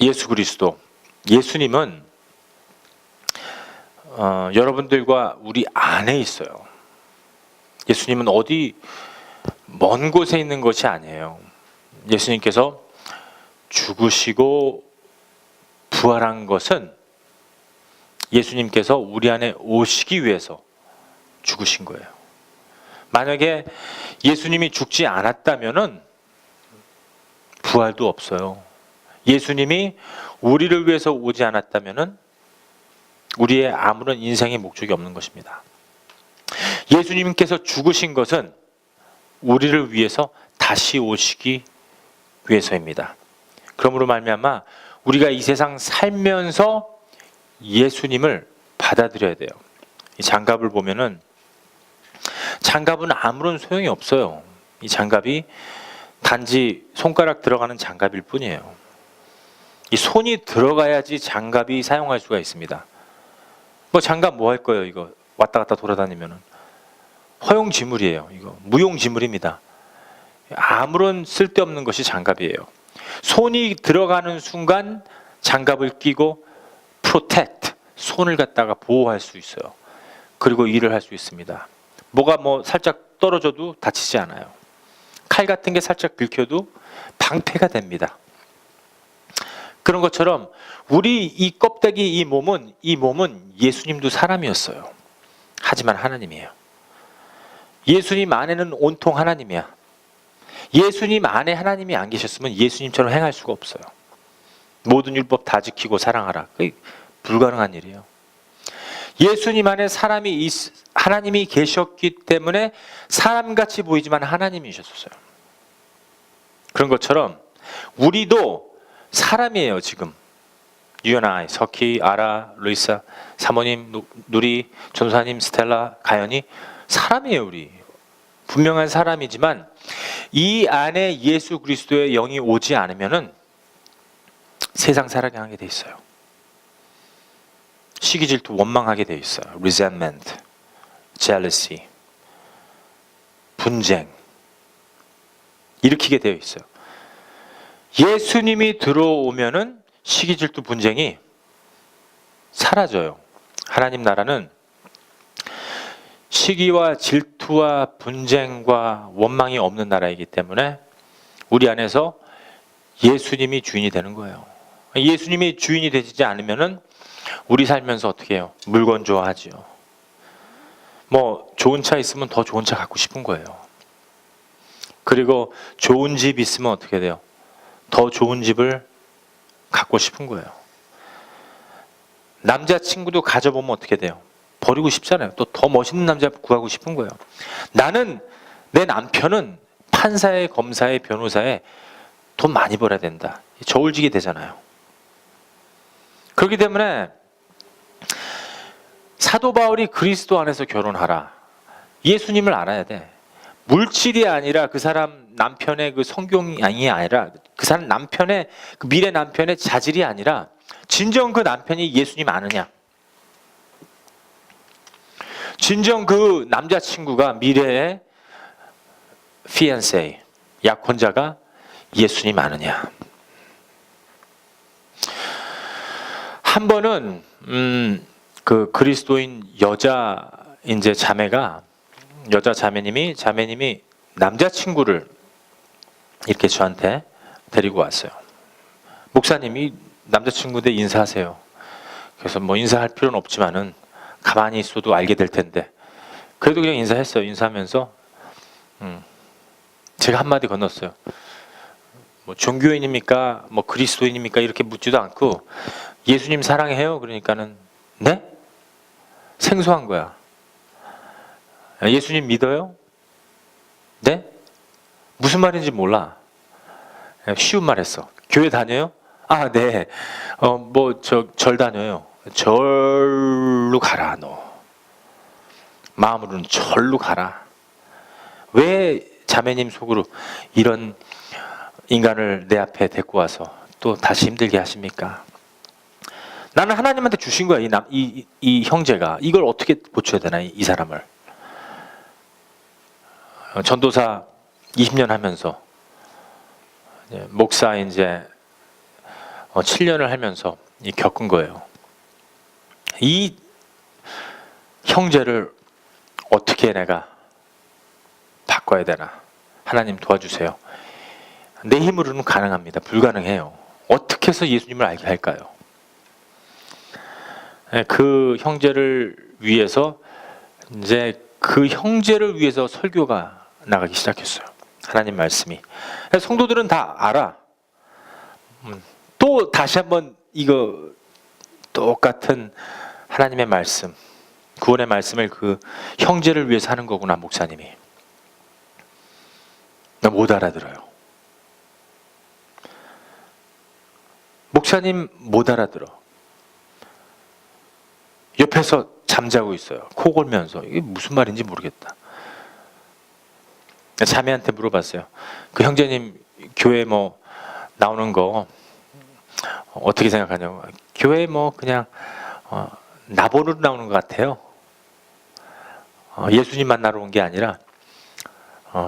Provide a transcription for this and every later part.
예수 그리스도, 예수님은 여러분들과 우리 안에 있어요. 예수님은 어디 먼 곳에 있는 것이 아니에요. 예수님께서 죽으시고 부활한 것은 예수님께서 우리 안에 오시기 위해서 죽으신 거예요. 만약에 예수님이 죽지 않았다면은 부활도 없어요. 예수님이 우리를 위해서 오지 않았다면은 우리의 아무런 인생의 목적이 없는 것입니다. 예수님께서 죽으신 것은 우리를 위해서 다시 오시기 위해서입니다. 그러므로 말미암아 우리가 이 세상 살면서 예수님을 받아들여야 돼요. 이 장갑을 보면은 장갑은 아무런 소용이 없어요. 이 장갑이 단지 손가락 들어가는 장갑일 뿐이에요. 이 손이 들어가야지 장갑이 사용할 수가 있습니다. 뭐 장갑 뭐 할 거예요? 이거 왔다 갔다 돌아다니면은 허용지물이에요. 이거 무용지물입니다. 아무런 쓸데없는 것이 장갑이에요. 손이 들어가는 순간 장갑을 끼고 protect, 손을 갖다가 보호할 수 있어요. 그리고 일을 할 수 있습니다. 뭐가 뭐 살짝 떨어져도 다치지 않아요. 칼 같은 게 살짝 긁혀도 방패가 됩니다. 그런 것처럼 우리 이 껍데기 이 몸은 예수님도 사람이었어요. 하지만 하나님이에요. 예수님 안에는 온통 하나님이야. 예수님 안에 하나님이 안 계셨으면 예수님처럼 행할 수가 없어요. 모든 율법 다 지키고 사랑하라. 그게 불가능한 일이에요. 예수님 안에 하나님이 계셨기 때문에 사람같이 보이지만 하나님이셨어요. 그런 것처럼 우리도 사람이에요. 지금 유연아, 석희, 아라, 루이사, 사모님, 누리, 전사님, 스텔라, 가연이 사람이에요. 우리 분명한 사람이지만 이 안에 예수 그리스도의 영이 오지 않으면은 세상 살아가게 돼 있어요. 시기, 질투, 원망하게 돼 있어요. resentment, jealousy, 분쟁 일으키게 되어 있어요. 예수님이 들어오면은 시기, 질투, 분쟁이 사라져요. 하나님 나라는 시기와 질투와 분쟁과 원망이 없는 나라이기 때문에 우리 안에서 예수님이 주인이 되는 거예요. 예수님이 주인이 되지 않으면은 우리 살면서 어떻게 해요? 물건 좋아하지요. 뭐 좋은 차 있으면 더 좋은 차 갖고 싶은 거예요. 그리고 좋은 집 있으면 어떻게 돼요? 더 좋은 집을 갖고 싶은 거예요. 남자친구도 가져보면 어떻게 돼요? 버리고 싶잖아요. 또 더 멋있는 남자 구하고 싶은 거예요. 나는 내 남편은 판사에, 검사에, 변호사에 돈 많이 벌어야 된다. 저울지게 되잖아요. 그렇기 때문에 사도 바울이 그리스도 안에서 결혼하라. 예수님을 알아야 돼. 물질이 아니라 그 사람 남편의 그 성경이 아니라 그 사람 남편의 그 미래 남편의 자질이 아니라 진정 그 남편이 예수님 아느냐. 진정 그 남자친구가 미래의 fiancé, 약혼자가 예수님 아느냐. 한 번은 그 그리스도인 여자 이제 여자 자매님이 남자친구를 이렇게 저한테 데리고 왔어요. 목사님이 남자친구인데 인사하세요. 그래서 뭐 인사할 필요는 없지만은 가만히 있어도 알게 될 텐데 그래도 그냥 인사했어요. 인사하면서 제가 한마디 건넜어요. 뭐 종교인입니까? 뭐 그리스도인입니까? 이렇게 묻지도 않고 예수님 사랑해요? 그러니까는 네? 생소한 거야. 예수님 믿어요? 네? 무슨 말인지 몰라. 쉬운 말 했어. 교회 다녀요? 아, 네. 절 다녀요. 절로 가라, 너. 마음으로는 절로 가라. 왜 자매님 속으로 이런 인간을 내 앞에 데리고 와서 또 다시 힘들게 하십니까? 나는 하나님한테 주신 거야, 이 형제가. 이걸 어떻게 고쳐야 되나, 이 사람을. 전도사 20년 하면서 목사 이제 7년을 하면서 겪은 거예요. 이 형제를 어떻게 내가 바꿔야 되나? 하나님 도와주세요. 내 힘으로는 가능합니다. 불가능해요. 어떻게 해서 예수님을 알게 할까요? 그 형제를 위해서 이제 그 형제를 위해서 설교가 나가기 시작했어요. 하나님 말씀이. 성도들은 다 알아. 또 다시 한번 이거 똑같은 하나님의 말씀, 구원의 말씀을 그 형제를 위해서 하는 거구나, 목사님이. 나 못 알아들어요. 목사님 못 알아들어. 옆에서 잠자고 있어요. 코 골면서. 이게 무슨 말인지 모르겠다. 자매한테 물어봤어요. 그 형제님 교회 뭐 나오는 거 어떻게 생각하냐고. 교회 뭐 그냥 나보러 나오는 것 같아요. 예수님 만나러 온 게 아니라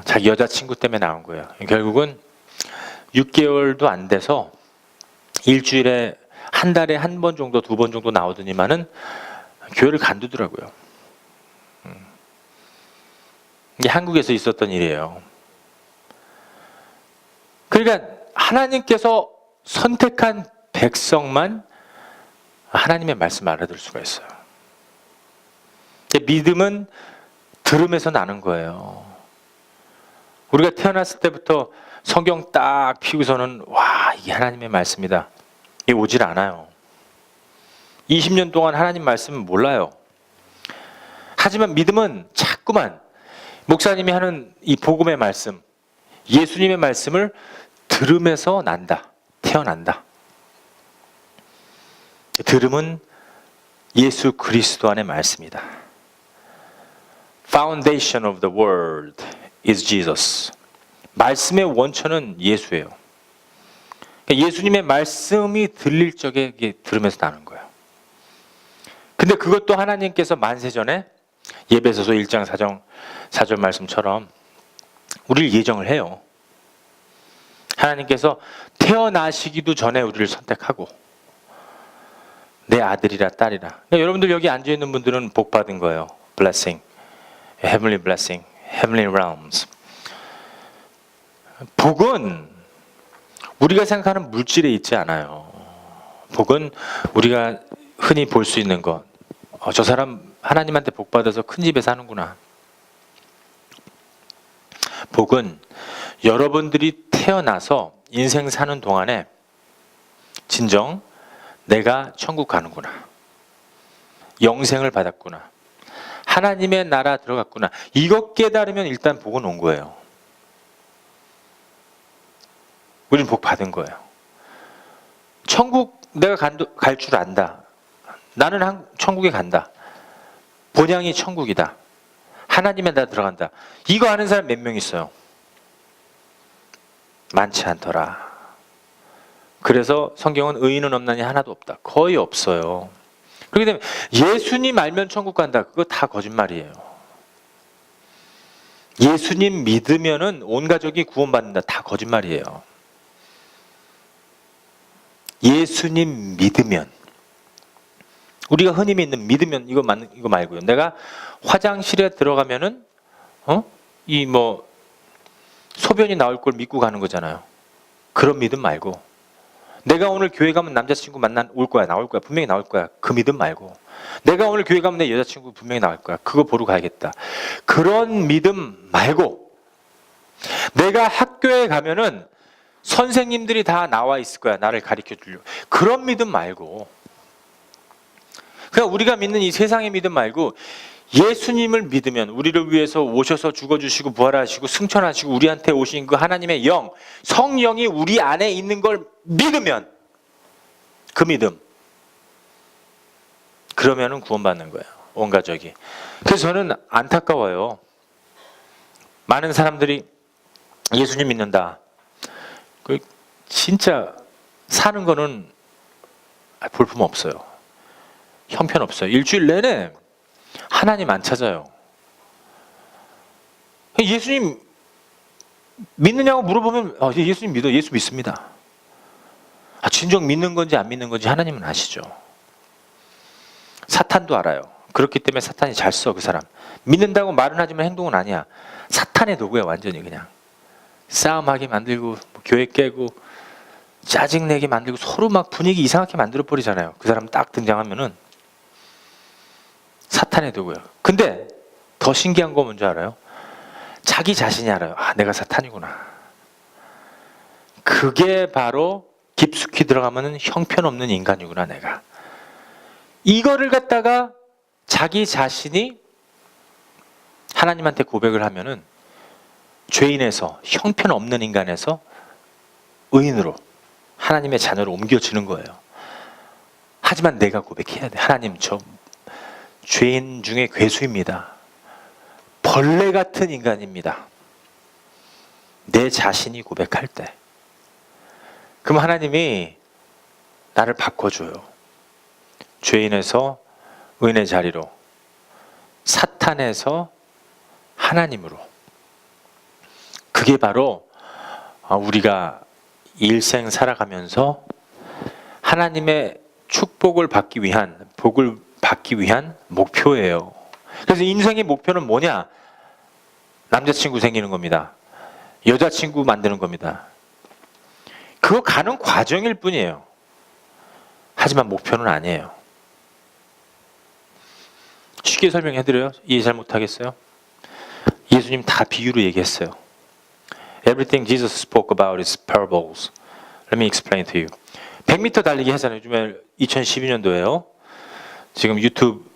자기 여자친구 때문에 나온 거예요. 결국은 6개월도 안 돼서 일주일에 한 달에 한 번 정도, 2번 정도 나오더니만은 교회를 간두더라고요. 이게 한국에서 있었던 일이에요. 그러니까 하나님께서 선택한 백성만 하나님의 말씀을 알아들을 수가 있어요. 믿음은 들음에서 나는 거예요. 우리가 태어났을 때부터 성경 딱 피우고서는 와, 이게 하나님의 말씀이다. 이게 오질 않아요. 20년 동안 하나님 말씀은 몰라요. 하지만 믿음은 자꾸만 목사님이 하는 이 복음의 말씀, 예수님의 말씀을 들음에서 난다. 태어난다. 들음은 예수 그리스도 안의 말씀이다. Foundation of the word is Jesus. 말씀의 원천은 예수예요. 예수님의 말씀이 들릴 적에 이게 들음에서 나는 거예요. 근데 그것도 하나님께서 만세전에 예배소서 1장 4절 말씀처럼 우리를 예정을 해요. 하나님께서 태어나시기도 전에 우리를 선택하고 내 아들이라 딸이라. 그러니까 여러분들 여기 앉아있는 분들은 복 받은 거예요. Blessing, Heavenly Blessing, Heavenly Realms. 복은 우리가 생각하는 물질에 있지 않아요. 복은 우리가 흔히 볼 수 있는 것. 저 사람 하나님한테 복 받아서 큰 집에 사는구나. 복은 여러분들이 태어나서 인생 사는 동안에 진정 내가 천국 가는구나. 영생을 받았구나. 하나님의 나라 들어갔구나. 이것 깨달으면 일단 복은 온 거예요. 우리는 복 받은 거예요. 천국 내가 갈 줄 안다. 나는 천국에 간다. 본향이 천국이다. 하나님의 나라 들어간다. 이거 아는 사람 몇 명 있어요? 많지 않더라. 그래서 성경은 의인은 없나니 하나도 없다. 거의 없어요. 그렇기 때문에 예수님 알면 천국 간다. 그거 다 거짓말이에요. 예수님 믿으면은 온 가족이 구원받는다. 다 거짓말이에요. 예수님 믿으면, 우리가 흔히 믿는 믿으면 이거 말고요. 내가 화장실에 들어가면은 이 뭐 소변이 나올 걸 믿고 가는 거잖아요. 그런 믿음 말고, 내가 오늘 교회 가면 남자친구 올 거야, 나올 거야, 분명히 나올 거야. 그 믿음 말고, 내가 오늘 교회 가면 내 여자친구 분명히 나올 거야. 그거 보러 가야겠다. 그런 믿음 말고, 내가 학교에 가면은 선생님들이 다 나와 있을 거야. 나를 가르쳐 주려고. 그런 믿음 말고, 그러니까 우리가 믿는 이 세상의 믿음 말고 예수님을 믿으면, 우리를 위해서 오셔서 죽어주시고 부활하시고 승천하시고 우리한테 오신 그 하나님의 영, 성령이 우리 안에 있는 걸 믿으면, 그 믿음, 그러면은 구원받는 거예요. 온 가족이. 그래서 저는 안타까워요. 많은 사람들이 예수님 믿는다. 진짜 사는 거는 볼품 없어요. 형편없어요. 일주일 내내 하나님 안 찾아요. 예수님 믿느냐고 물어보면 예수님 믿어. 예수 믿습니다. 진정 믿는 건지 안 믿는 건지 하나님은 아시죠. 사탄도 알아요. 그렇기 때문에 사탄이 잘 써, 그 사람. 믿는다고 말은 하지만 행동은 아니야. 사탄의 도구야, 완전히 그냥. 싸움하게 만들고, 뭐 교회 깨고, 짜증내게 만들고, 서로 막 분위기 이상하게 만들어버리잖아요. 그 사람 딱 등장하면은. 사탄의 도구야. 근데 더 신기한 거 뭔지 알아요? 자기 자신이 알아요. 아, 내가 사탄이구나. 그게 바로 깊숙이 들어가면은 형편없는 인간이구나, 내가. 이거를 갖다가 자기 자신이 하나님한테 고백을 하면은 죄인에서, 형편없는 인간에서 의인으로, 하나님의 자녀로 옮겨지는 거예요. 하지만 내가 고백해야 돼. 하나님, 저 죄인 중에 괴수입니다. 벌레 같은 인간입니다. 내 자신이 고백할 때. 그럼 하나님이 나를 바꿔줘요. 죄인에서 의인의 자리로, 사탄에서 하나님으로. 그게 바로 우리가 일생 살아가면서 하나님의 축복을 받기 위한, 복을 받기 위한 목표예요. 그래서 인생의 목표는 뭐냐? 남자친구 생기는 겁니다. 여자친구 만드는 겁니다. 그거 가는 과정일 뿐이에요. 하지만 목표는 아니에요. 쉽게 설명해드려요? 이해 잘 못하겠어요? 예수님 다 비유로 얘기했어요. Everything Jesus spoke about is parables. Let me explain to you. 100m 달리기 하잖아요. 요즘에 2012년도에요. 지금 유튜브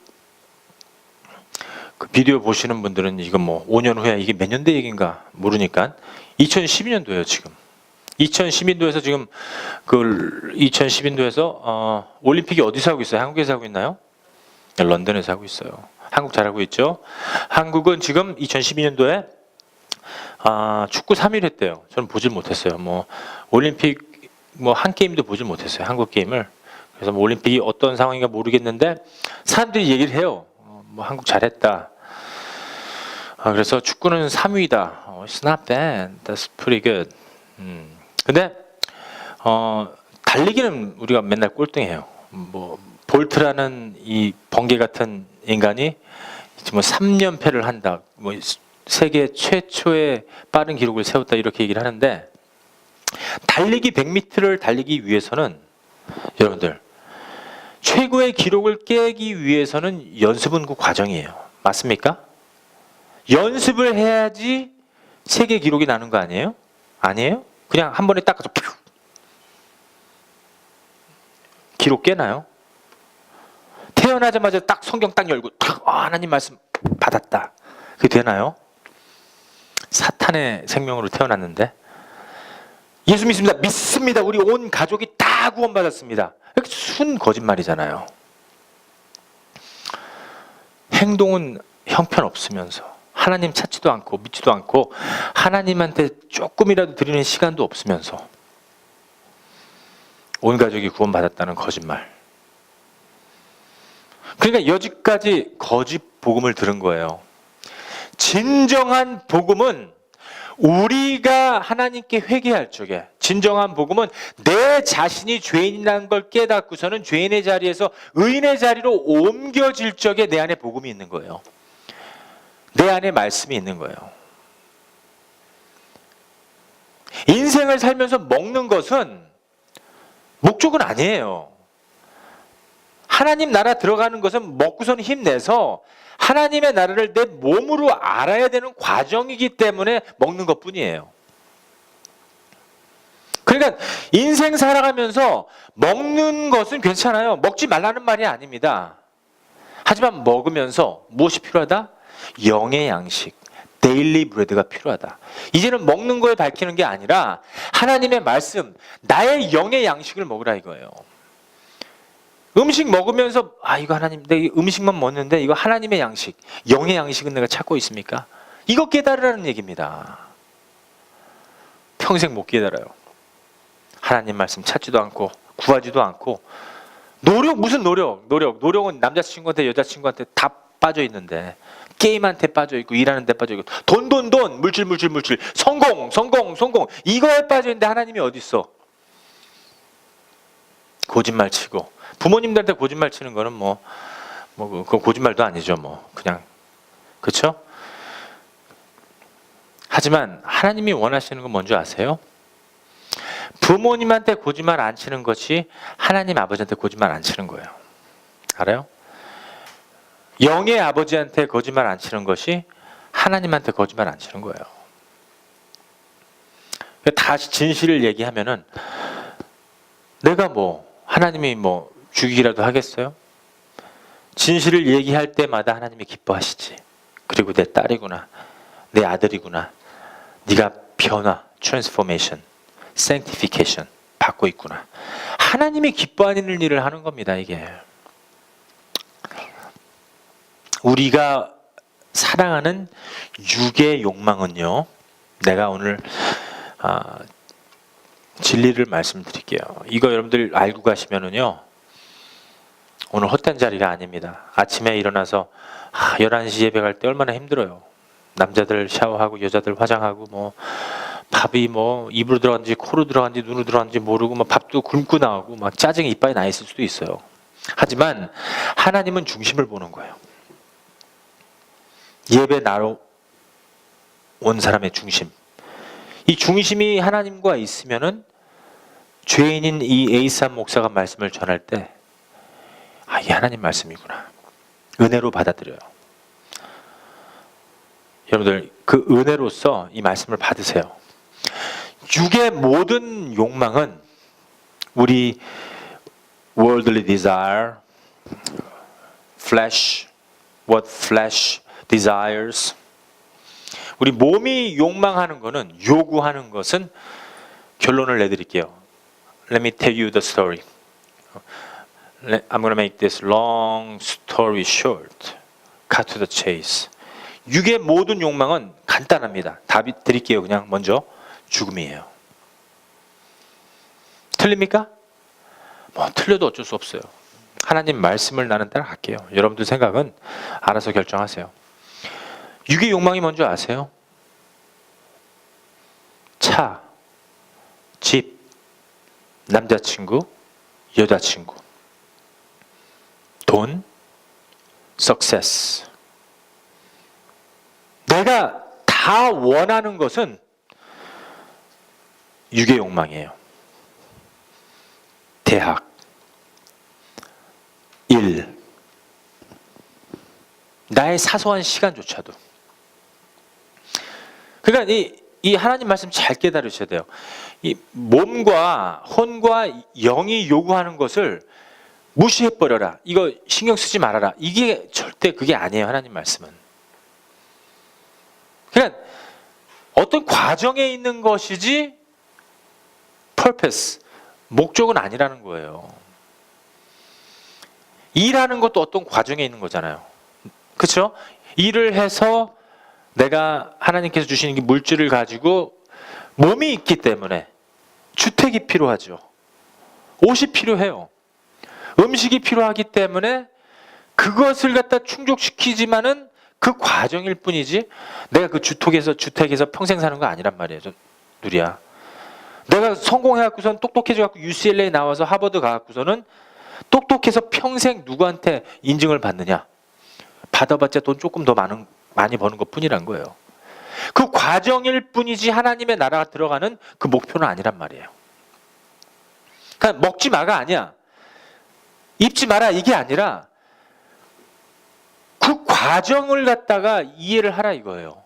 그 비디오 보시는 분들은 이거 뭐 5년 후에 이게 몇 년대 얘기인가 모르니까 2012년도예요, 지금. 2012년도에서 지금 그 2012년도에서 올림픽이 어디서 하고 있어요? 한국에서 하고 있나요? 런던에서 하고 있어요. 한국 잘하고 있죠. 한국은 지금 2012년도에 축구 3일 했대요. 저는 보질 못했어요. 뭐 올림픽 뭐 한 게임도 보질 못했어요. 한국 게임을. 그래서 뭐 올림픽이 어떤 상황인가 모르겠는데 사람들이 얘기를 해요. 뭐 한국 잘했다. 그래서 축구는 3위다. It's not bad. That's pretty good. 근데 달리기는 우리가 맨날 꼴등해요. 뭐 볼트라는 이 번개 같은 인간이 뭐 3연패를 한다. 뭐 세계 최초의 빠른 기록을 세웠다 이렇게 얘기를 하는데 달리기 100m를 달리기 위해서는 여러분들 최고의 기록을 깨기 위해서는 연습은 그 과정이에요. 맞습니까? 연습을 해야지 세계 기록이 나는 거 아니에요? 아니에요? 그냥 한 번에 딱 가서 퓨! 기록 깨나요? 태어나자마자 딱 성경 딱 열고 탁 하나님 말씀 받았다. 그게 되나요? 사탄의 생명으로 태어났는데 예수 믿습니다. 믿습니다. 우리 온 가족이 다 구원받았습니다. 순 거짓말이잖아요. 행동은 형편없으면서 하나님 찾지도 않고 믿지도 않고 하나님한테 조금이라도 드리는 시간도 없으면서 온 가족이 구원받았다는 거짓말. 그러니까 여지까지 거짓 복음을 들은 거예요. 진정한 복음은 우리가 하나님께 회개할 적에, 진정한 복음은 내 자신이 죄인이라는 걸 깨닫고서는 죄인의 자리에서 의인의 자리로 옮겨질 적에 내 안에 복음이 있는 거예요. 내 안에 말씀이 있는 거예요. 인생을 살면서 먹는 것은 목적은 아니에요. 하나님 나라 들어가는 것은 먹고선 힘내서 하나님의 나라를 내 몸으로 알아야 되는 과정이기 때문에 먹는 것뿐이에요. 그러니까 인생 살아가면서 먹는 것은 괜찮아요. 먹지 말라는 말이 아닙니다. 하지만 먹으면서 무엇이 필요하다? 영의 양식, 데일리 브레드가 필요하다. 이제는 먹는 거에 밝히는 게 아니라 하나님의 말씀, 나의 영의 양식을 먹으라 이거예요. 음식 먹으면서 이거 하나님, 내가 음식만 먹는데 이거 하나님의 양식, 영의 양식은 내가 찾고 있습니까? 이거 깨달으라는 얘기입니다. 평생 못 깨달아요. 하나님 말씀 찾지도 않고 구하지도 않고 무슨 노력은 남자친구한테 여자친구한테 다 빠져 있는데 게임한테 빠져 있고 일하는 데 빠져 있고 돈 물질 성공 이거에 빠져 있는데 하나님이 어디 있어? 거짓말 치고, 부모님들한테 거짓말 치는 거는 그거 거짓말도 아니죠. 그냥, 그렇죠? 하지만 하나님이 원하시는 건 뭔지 아세요? 부모님한테 거짓말 안 치는 것이 하나님 아버지한테 거짓말 안 치는 거예요. 알아요? 영의 아버지한테 거짓말 안 치는 것이 하나님한테 거짓말 안 치는 거예요. 다시 진실을 얘기하면은 내가 하나님이 죽이기라도 하겠어요? 진실을 얘기할 때마다 하나님이 기뻐하시지. 그리고 내 딸이구나, 내 아들이구나, 네가 변화, 트랜스포메이션, sanctification 받고 있구나. 하나님이 기뻐하는 일을 하는 겁니다. 이게 우리가 사랑하는 육의 욕망은요, 내가 오늘 진리를 말씀드릴게요. 이거 여러분들 알고 가시면은요, 오늘 헛된 자리가 아닙니다. 아침에 일어나서 11시 예배 갈 때 얼마나 힘들어요. 남자들 샤워하고 여자들 화장하고 밥이 입으로 들어간지 코로 들어간지 눈으로 들어간지 모르고 밥도 굶고 나오고 짜증이 이빨에 나 있을 수도 있어요. 하지만 하나님은 중심을 보는 거예요. 예배 나로 온 사람의 중심. 이 중심이 하나님과 있으면은 죄인인 이 에이삼 목사가 말씀을 전할 때 이게 하나님 말씀이구나. 은혜로 받아들여요. 여러분들 그 은혜로서 이 말씀을 받으세요. 육의 모든 욕망은 우리 worldly desire, flesh, what flesh desires. 우리 몸이 욕망하는 것은, 요구하는 것은, 결론을 내드릴게요. Let me tell you the story. I'm going to make this long story short. Cut to the chase. 육의 모든 욕망은 간단합니다. 답이 드릴게요. 그냥 먼저 죽음이에요. 틀립니까? 틀려도 어쩔 수 없어요. 하나님 말씀을 나는 따라 갈게요. 여러분들 생각은 알아서 결정하세요. 육의 욕망이 뭔지 아세요? 차, 집, 남자친구, 여자친구, 돈, success. 내가 다 원하는 것은 육의 욕망이에요. 대학, 일, 나의 사소한 시간조차도. 그러니까 이 하나님 말씀 잘 깨달으셔야 돼요. 이 몸과 혼과 영이 요구하는 것을 무시해버려라. 이거 신경 쓰지 말아라. 이게 절대 그게 아니에요. 하나님 말씀은. 그러니까 어떤 과정에 있는 것이지 purpose, 목적은 아니라는 거예요. 일하는 것도 어떤 과정에 있는 거잖아요. 그렇죠? 일을 해서 내가 하나님께서 주시는 물질을 가지고 몸이 있기 때문에 주택이 필요하죠. 옷이 필요해요. 음식이 필요하기 때문에 그것을 갖다 충족시키지만은 그 과정일 뿐이지 내가 그 주택에서 평생 사는 거 아니란 말이에요. 누리야. 내가 성공해갖고선 똑똑해져갖고 UCLA 나와서 하버드 가갖고서는 똑똑해서 평생 누구한테 인증을 받느냐? 받아봤자 돈 조금 더 많이 버는 것 뿐이란 거예요. 그 과정일 뿐이지 하나님의 나라가 들어가는 그 목표는 아니란 말이에요. 그러니까 먹지 마가 아니야. 입지 마라 이게 아니라 그 과정을 갖다가 이해를 하라 이거예요.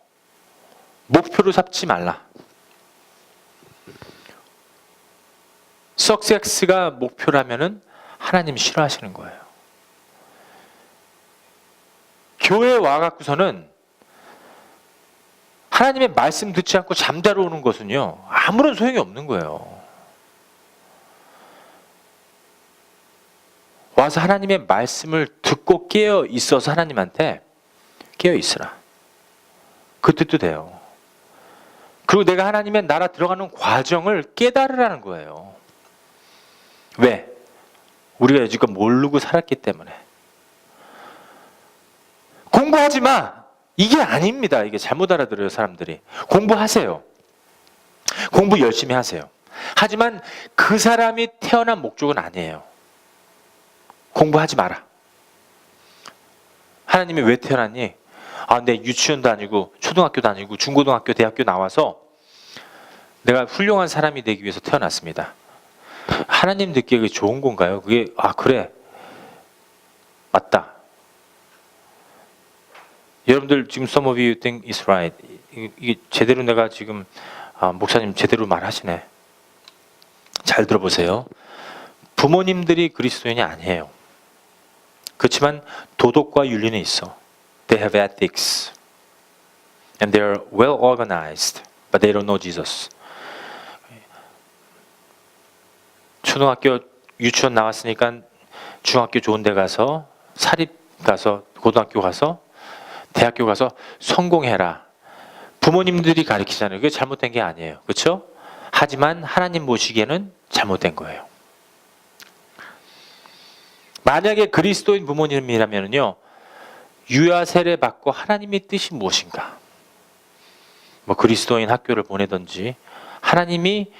목표로 삼지 말라. 석섹스가 목표라면은 하나님 싫어하시는 거예요. 교회에 와갖고서는 하나님의 말씀 듣지 않고 잠자러 오는 것은요, 아무런 소용이 없는 거예요. 와서 하나님의 말씀을 듣고 깨어 있어서 하나님한테 깨어 있으라. 그 뜻도 돼요. 그리고 내가 하나님의 나라 들어가는 과정을 깨달으라는 거예요. 왜? 우리가 여지껏 모르고 살았기 때문에. 공부하지 마! 이게 아닙니다. 이게 잘못 알아들어요, 사람들이. 공부하세요. 공부 열심히 하세요. 하지만 그 사람이 태어난 목적은 아니에요. 공부하지 마라. 하나님이 왜 태어났니? 내 유치원도 아니고 초등학교도 아니고 중고등학교, 대학교 나와서 내가 훌륭한 사람이 되기 위해서 태어났습니다. 하나님 듣기에 그게 좋은 건가요? 그게 그래, 맞다. 여러분들 지금 some of you think is right. 이게 제대로 내가 지금 목사님 제대로 말하시네. 잘 들어보세요. 부모님들이 그리스도인이 아니에요. 그렇지만 도덕과 윤리는 있어. They have ethics. And they are well organized. But they don't know Jesus. 초등학교 유치원 나왔으니까 중학교 좋은 데 가서 사립 가서 고등학교 가서 대학교 가서 성공해라. 부모님들이 가르치잖아요. 그게 잘못된 게 아니에요. 그렇죠? 하지만 하나님 보시기에는 잘못된 거예요. 만약에 그리스도인 부모님이라면요, 유아 세례 받고 하나님의 뜻이 무엇인가? 뭐 그리스도인 학교를 보내든지 하나님이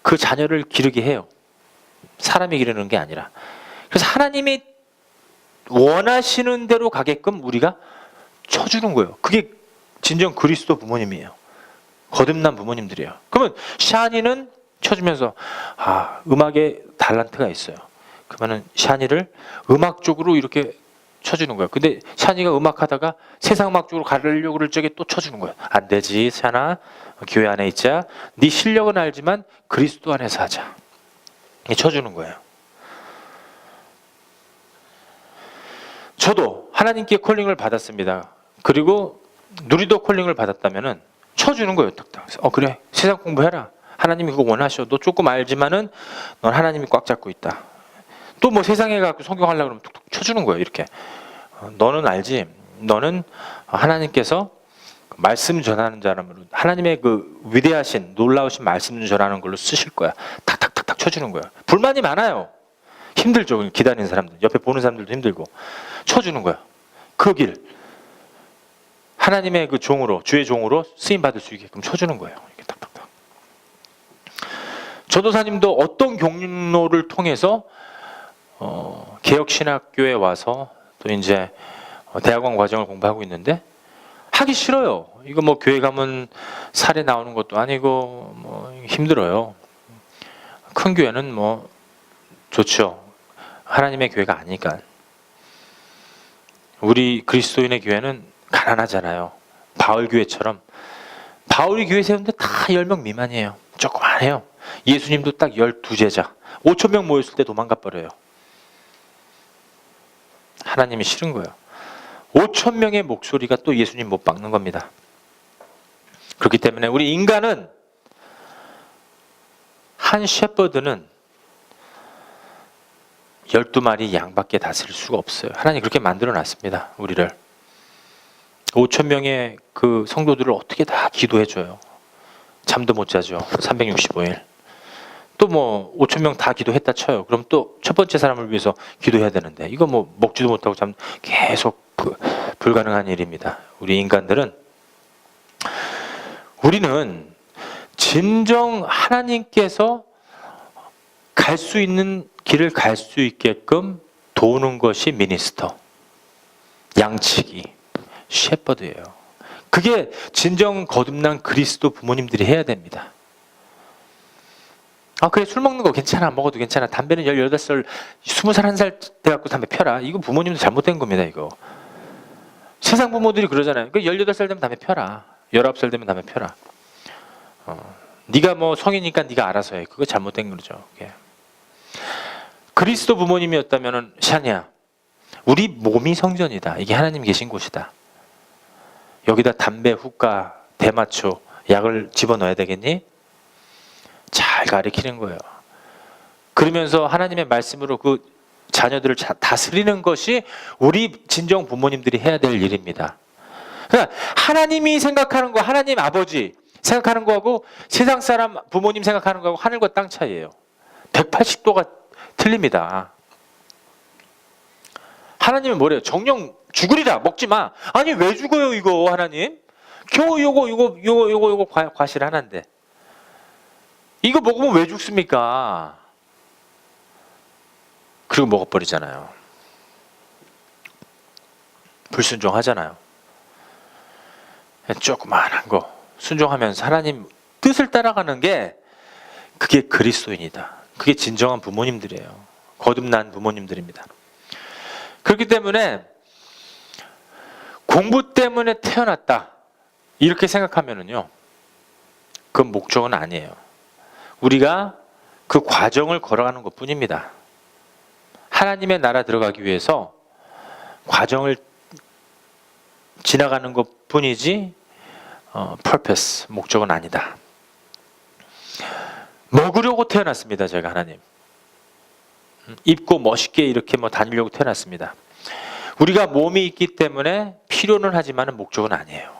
그 자녀를 기르게 해요. 사람이 기르는 게 아니라. 그래서 하나님이 원하시는 대로 가게끔 우리가 쳐주는 거예요. 그게 진정 그리스도 부모님이에요. 거듭난 부모님들이에요. 그러면 샤니는 쳐주면서 음악에 달란트가 있어요. 그러면은 샤니를 음악 쪽으로 이렇게 쳐주는 거예요. 근데 샤니가 음악하다가 세상 음악 쪽으로 가려고 그럴 적에 또 쳐주는 거예요. 안 되지, 샤나. 교회 안에 있자. 네 실력은 알지만 그리스도 안에서 하자. 쳐주는 거예요. 저도 하나님께 콜링을 받았습니다. 그리고 누리도 콜링을 받았다면은 쳐주는 거예요. 딱딱. 그래, 세상 공부해라. 하나님이 그거 원하셔. 너 조금 알지만은 넌 하나님이 꽉 잡고 있다. 또 뭐 세상에 가서 성경하려고 그러면 툭툭 쳐주는 거예요. 이렇게. 너는 알지? 너는 하나님께서 말씀 전하는 사람으로 하나님의 그 위대하신 놀라우신 말씀 전하는 걸로 쓰실 거야. 탁탁탁탁 쳐주는 거야. 불만이 많아요. 힘들죠. 기다리는 사람들. 옆에 보는 사람들도 힘들고. 쳐주는 거야. 그 길. 하나님의 그 종으로, 주의 종으로 쓰임 받을 수 있게끔 쳐주는 거예요. 이렇게 탁탁탁. 전도사님도 어떤 경로를 통해서 개혁신학교에 와서 또 이제 대학원 과정을 공부하고 있는데 하기 싫어요. 이거 뭐 교회 가면 살에 나오는 것도 아니고 뭐 힘들어요. 큰 교회는 뭐 좋죠. 하나님의 교회가 아니니까. 우리 그리스도인의 교회는 가난하잖아요. 바울 교회처럼. 바울이 교회 세운데 다 10명 미만이에요. 조그만해요. 예수님도 딱 12제자. 5,000명 모였을 때 도망가 버려요. 하나님이 싫은 거예요. 5,000명의 목소리가 또 예수님 못 박는 겁니다. 그렇기 때문에 우리 인간은, 한 셰퍼드는 12마리 양밖에 다스릴 수가 없어요. 하나님 그렇게 만들어 놨습니다. 우리를. 5,000명의 그 성도들을 어떻게 다 기도해 줘요. 잠도 못 자죠. 365일. 또 뭐 5,000명 다 기도했다 쳐요. 그럼 또 첫 번째 사람을 위해서 기도해야 되는데 이거 뭐 먹지도 못하고 계속 불가능한 일입니다. 우리 인간들은, 우리는 진정 하나님께서 갈 수 있는 길을 갈 수 있게끔 도우는 것이 미니스터, 양치기, 셰퍼드예요. 그게 진정 거듭난 그리스도 부모님들이 해야 됩니다. 그래, 술 먹는 거 괜찮아, 먹어도 괜찮아. 담배는 18살, 20살, 1살 돼갖고 담배 펴라. 이거 부모님도 잘못된 겁니다. 이거 세상 부모들이 그러잖아요. 18살 되면 담배 펴라. 19살 되면 담배 펴라. 네가 뭐 성이니까 네가 알아서 해. 그거 잘못된 거죠. 그게. 그리스도 부모님이었다면은, 샤니야, 우리 몸이 성전이다. 이게 하나님 계신 곳이다. 여기다 담배, 후카, 대마초, 약을 집어넣어야 되겠니? 잘 가르치는 거예요. 그러면서 하나님의 말씀으로 그 자녀들을 다스리는 것이 우리 진정 부모님들이 해야 될 일입니다. 그러니까 하나님이 생각하는 거, 하나님 아버지 생각하는 거하고 세상 사람 부모님 생각하는 거하고 하늘과 땅 차이예요. 180도가 틀립니다. 하나님은 뭐래요? 정령 죽으리라, 먹지 마. 아니 왜 죽어요 이거 하나님? 겨우 요거 과실 하나인데 이거 먹으면 왜 죽습니까? 그리고 먹어버리잖아요. 불순종하잖아요. 조그마한 거 순종하면서 하나님 뜻을 따라가는 게 그게 그리스도인이다. 그게 진정한 부모님들이에요. 거듭난 부모님들입니다. 그렇기 때문에 공부 때문에 태어났다 이렇게 생각하면은요, 그건 목적은 아니에요. 우리가 그 과정을 걸어가는 것 뿐입니다. 하나님의 나라 들어가기 위해서 과정을 지나가는 것 뿐이지 purpose, 목적은 아니다. 먹으려고 태어났습니다. 제가 하나님 입고 멋있게 이렇게 다니려고 태어났습니다. 우리가 몸이 있기 때문에 필요는 하지만 목적은 아니에요.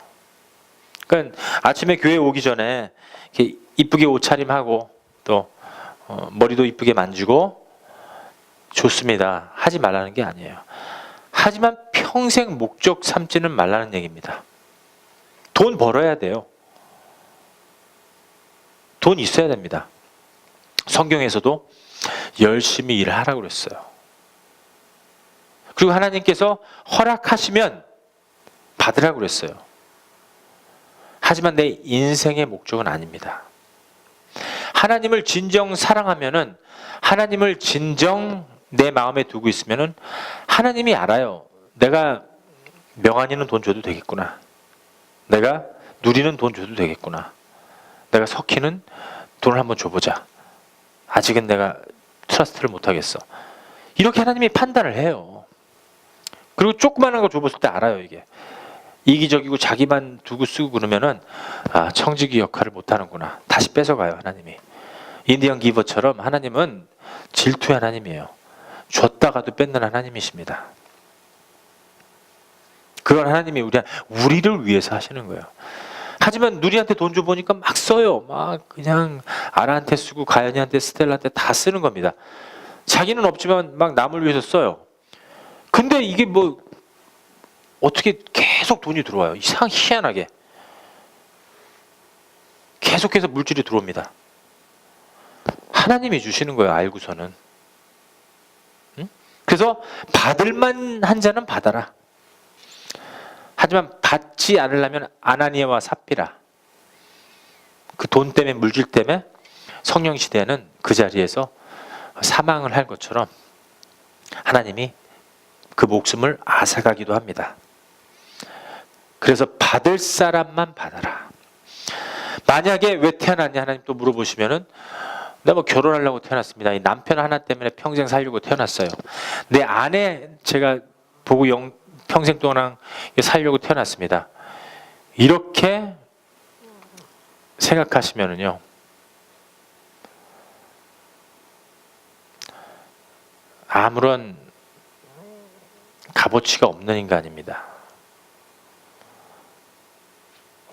그러니까 아침에 교회 오기 전에 이렇게 이쁘게 옷차림하고 또 머리도 이쁘게 만지고 좋습니다. 하지 말라는 게 아니에요. 하지만 평생 목적 삼지는 말라는 얘기입니다. 돈 벌어야 돼요. 돈 있어야 됩니다. 성경에서도 열심히 일하라고 그랬어요. 그리고 하나님께서 허락하시면 받으라고 그랬어요. 하지만 내 인생의 목적은 아닙니다. 하나님을 진정 사랑하면은, 하나님을 진정 내 마음에 두고 있으면은 하나님이 알아요. 내가 명한이는 돈 줘도 되겠구나. 내가 누리는 돈 줘도 되겠구나. 내가 석희는 돈을 한번 줘보자. 아직은 내가 트러스트를 못하겠어. 이렇게 하나님이 판단을 해요. 그리고 조그마한 거 줘봤을 때 알아요. 이게 이기적이고 자기만 두고 쓰고 그러면은 청지기 역할을 못하는구나. 다시 뺏어가요. 하나님이. 인디언 기버처럼 하나님은 질투의 하나님이에요. 줬다가도 뺏는 하나님이십니다. 그런 하나님이 우리를 위해서 하시는 거예요. 하지만 누리한테 돈 줘보니까 막 써요. 막 그냥 아라한테 쓰고 가연이한테 스텔라한테 다 쓰는 겁니다. 자기는 없지만 막 남을 위해서 써요. 근데 이게 어떻게 계속 돈이 들어와요. 희한하게 계속해서 물질이 들어옵니다. 하나님이 주시는 거예요. 알고서는. 그래서 받을만 한 자는 받아라. 하지만 받지 않으려면 아나니아와 삽비라, 그 돈 때문에, 물질 때문에 성령 시대에는 그 자리에서 사망을 할 것처럼 하나님이 그 목숨을 앗아가기도 합니다. 그래서 받을 사람만 받아라. 만약에 왜 태어났냐 하나님 또 물어보시면은, 내가 결혼하려고 태어났습니다. 이 남편 하나 때문에 평생 살려고 태어났어요. 내 아내 제가 보고 평생 동안 살려고 태어났습니다. 이렇게 생각하시면은요, 아무런 값어치가 없는 인간입니다.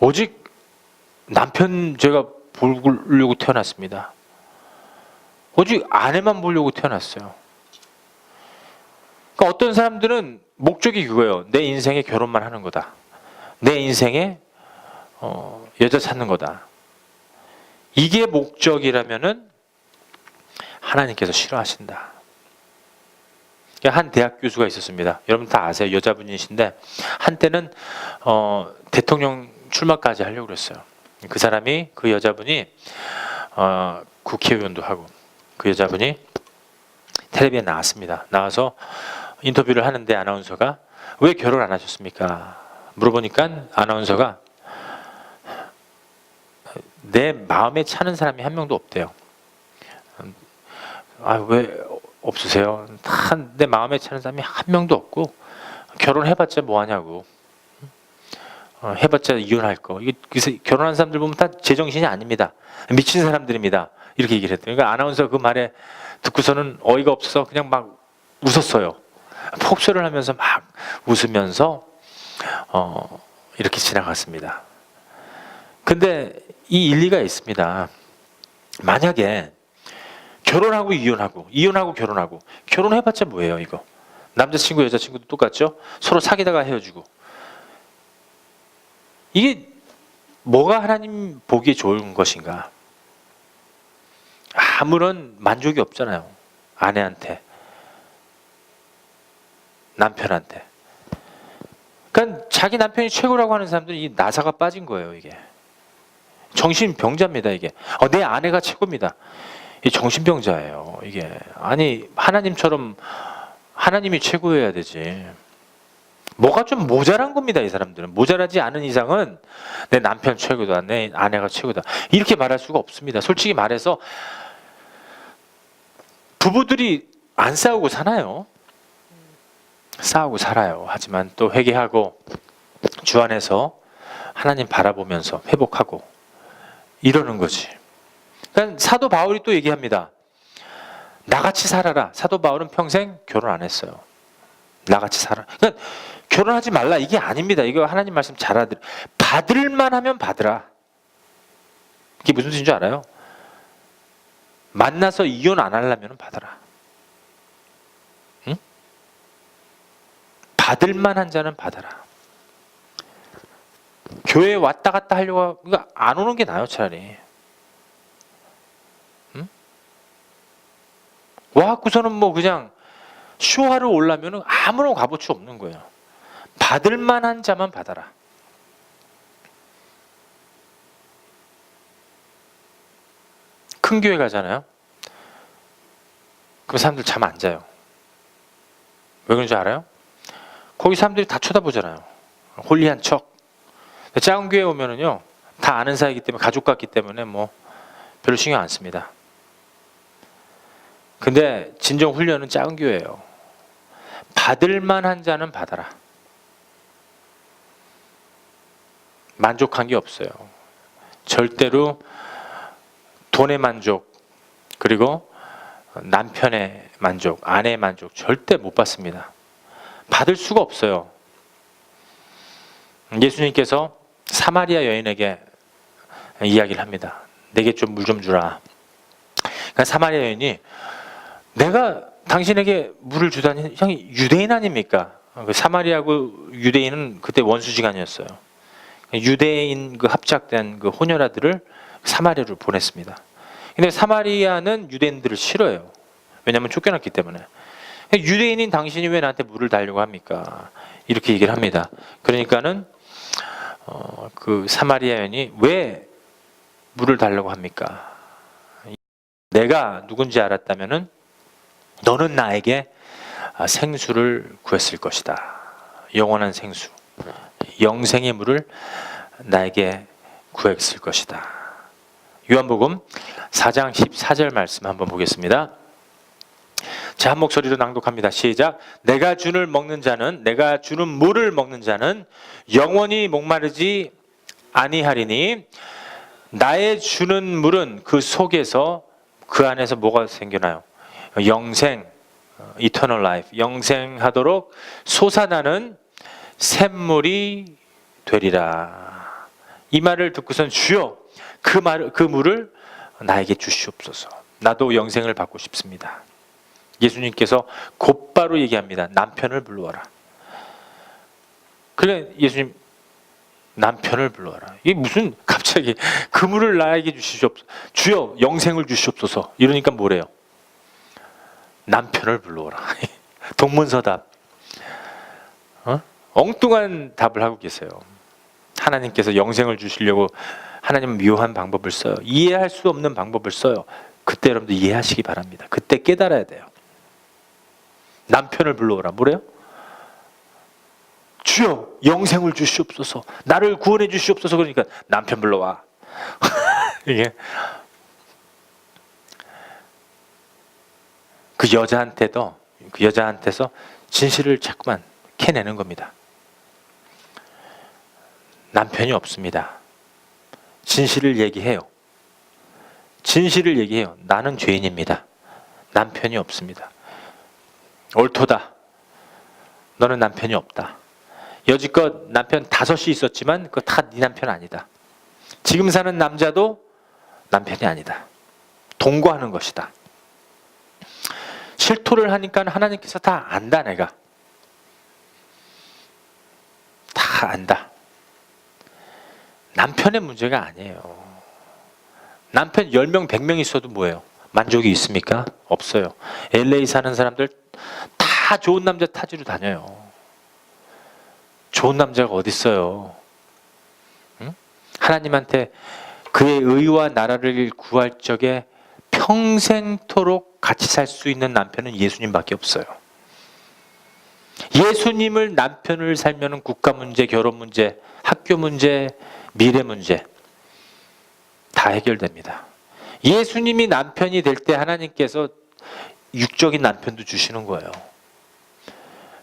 오직 남편 제가 보려고 태어났습니다. 오직 아내만 보려고 태어났어요. 그러니까 어떤 사람들은 목적이 그거예요. 내 인생에 결혼만 하는 거다. 내 인생에 여자 찾는 거다. 이게 목적이라면은 하나님께서 싫어하신다. 한 대학 교수가 있었습니다. 여러분 다 아세요. 여자분이신데 한때는 대통령 출마까지 하려고 그랬어요. 그 여자분이 국회의원도 하고, 그 여자분이 텔레비에 나왔습니다. 나와서 인터뷰를 하는데 아나운서가 왜 결혼 안 하셨습니까? 물어보니까 아나운서가 내 마음에 차는 사람이 한 명도 없대요. 왜 없으세요? 내 마음에 차는 사람이 한 명도 없고, 결혼해봤자 뭐하냐고. 해봤자 이혼할 거. 결혼한 사람들 보면 다 제정신이 아닙니다. 미친 사람들입니다. 이렇게 얘기를 했대요. 그러니까 아나운서 그 말에 듣고서는 어이가 없어서 그냥 막 웃었어요. 폭소를 하면서 막 웃으면서 이렇게 지나갔습니다. 근데 이 일리가 있습니다. 만약에 결혼하고 이혼하고 결혼하고, 결혼해봤자 뭐예요 이거. 남자친구 여자친구도 똑같죠. 서로 사귀다가 헤어지고. 이게 뭐가 하나님 보기에 좋은 것인가. 아무런 만족이 없잖아요. 아내한테, 남편한테. 그러니까 자기 남편이 최고라고 하는 사람들은 이 나사가 빠진 거예요. 이게 정신병자입니다. 이게 내 아내가 최고입니다. 이 정신병자예요. 이게 아니 하나님처럼 하나님이 최고여야 되지. 뭐가 좀 모자란 겁니다. 이 사람들은 모자라지 않은 이상은 내 남편 최고다, 내 아내가 최고다 이렇게 말할 수가 없습니다. 솔직히 말해서 부부들이 안 싸우고 사나요? 싸우고 살아요. 하지만 또 회개하고 주 안에서 하나님 바라보면서 회복하고 이러는 거지. 그러니까 사도 바울이 또 얘기합니다. 나같이 살아라. 사도 바울은 평생 결혼 안 했어요. 나같이 살아. 그러니까 결혼하지 말라 이게 아닙니다. 이거 하나님 말씀 잘 알아들어. 받을만 하면 받으라. 이게 무슨 뜻인 줄 알아요? 만나서 이혼 안 하려면 받아라. 응? 받을만 한 자는 받아라. 교회에 왔다 갔다 하려고 그러니까 안 오는 게 나아요. 차라리. 응? 와갖고서는 뭐 그냥 쇼하러 오려면 아무런 값어치 없는 거예요. 받을 만한 자만 받아라. 큰 교회 가잖아요. 그럼 사람들 잠 안 자요. 왜 그런 줄 알아요? 거기 사람들이 다 쳐다보잖아요. 홀리한 척. 작은 교회 오면은요, 다 아는 사이기 때문에 가족 같기 때문에 뭐 별로 신경 안 씁니다. 근데 진정 훈련은 작은 교회예요. 받을 만한 자는 받아라. 만족한 게 없어요. 절대로 돈의 만족 그리고 남편의 만족, 아내의 만족 절대 못 받습니다. 받을 수가 없어요. 예수님께서 사마리아 여인에게 이야기를 합니다. 내게 좀 물 좀 주라. 그러니까 사마리아 여인이 내가 당신에게 물을 주다니 형이 유대인 아닙니까? 그 사마리아고 유대인은 그때 원수지간이었어요. 유대인 그 합작된 그 호녀라들을 사마리아로 보냈습니다. 근데 사마리아는 유대인들을 싫어해요. 왜냐하면 쫓겨났기 때문에. 유대인인 당신이 왜 나한테 물을 달라고 합니까? 이렇게 얘기를 합니다. 그러니까는 그 사마리아 여인이 왜 물을 달라고 합니까? 내가 누군지 알았다면은 너는 나에게 생수를 구했을 것이다. 영원한 생수, 영생의 물을 나에게 구했을 것이다. 요한복음 4장 14절 말씀 한번 보겠습니다. 자, 한 목소리로 낭독합니다. 시작. 내가 주는 물을 먹는 자는 영원히 목마르지 아니하리니 나의 주는 물은 그 속에서 그 안에서 뭐가 생겨나요? 영생, eternal life, 영생하도록 솟아나는 샘물이 되리라. 이 말을 듣고선 주여 그 물을 나에게 주시옵소서. 나도 영생을 받고 싶습니다. 예수님께서 곧바로 얘기합니다. 남편을 불러와라. 그래 예수님 남편을 불러와라. 이게 무슨 갑자기 그 물을 나에게 주시옵소서. 주여 영생을 주시옵소서. 이러니까 뭐래요? 남편을 불러오라. 동문서답. 엉뚱한 답을 하고 계세요. 하나님께서 영생을 주시려고 하나님은 묘한 방법을 써요. 이해할 수 없는 방법을 써요. 그때 여러분들 이해하시기 바랍니다. 그때 깨달아야 돼요. 남편을 불러오라. 뭐래요? 주여 영생을 주시옵소서. 나를 구원해 주시옵소서. 그러니까 남편 불러와. 이게 그 여자한테서 진실을 자꾸만 캐내는 겁니다. 남편이 없습니다. 진실을 얘기해요. 나는 죄인입니다. 남편이 없습니다. 옳도다. 너는 남편이 없다. 여지껏 남편 5이 있었지만 그거 다 네 남편 아니다. 지금 사는 남자도 남편이 아니다. 동거하는 것이다. 실토를 하니까 하나님께서 다 안다. 내가 다 안다. 남편의 문제가 아니에요. 남편 10명 100명 있어도 뭐예요? 만족이 있습니까? 없어요. LA 사는 사람들 다 좋은 남자 타지로 다녀요. 좋은 남자가 어디 있어요? 응? 하나님한테 그의 의와 나라를 구할 적에 평생토록 같이 살 수 있는 남편은 예수님밖에 없어요. 예수님을 남편을 살면 국가 문제, 결혼 문제, 학교 문제, 미래 문제 다 해결됩니다. 예수님이 남편이 될 때 하나님께서 육적인 남편도 주시는 거예요.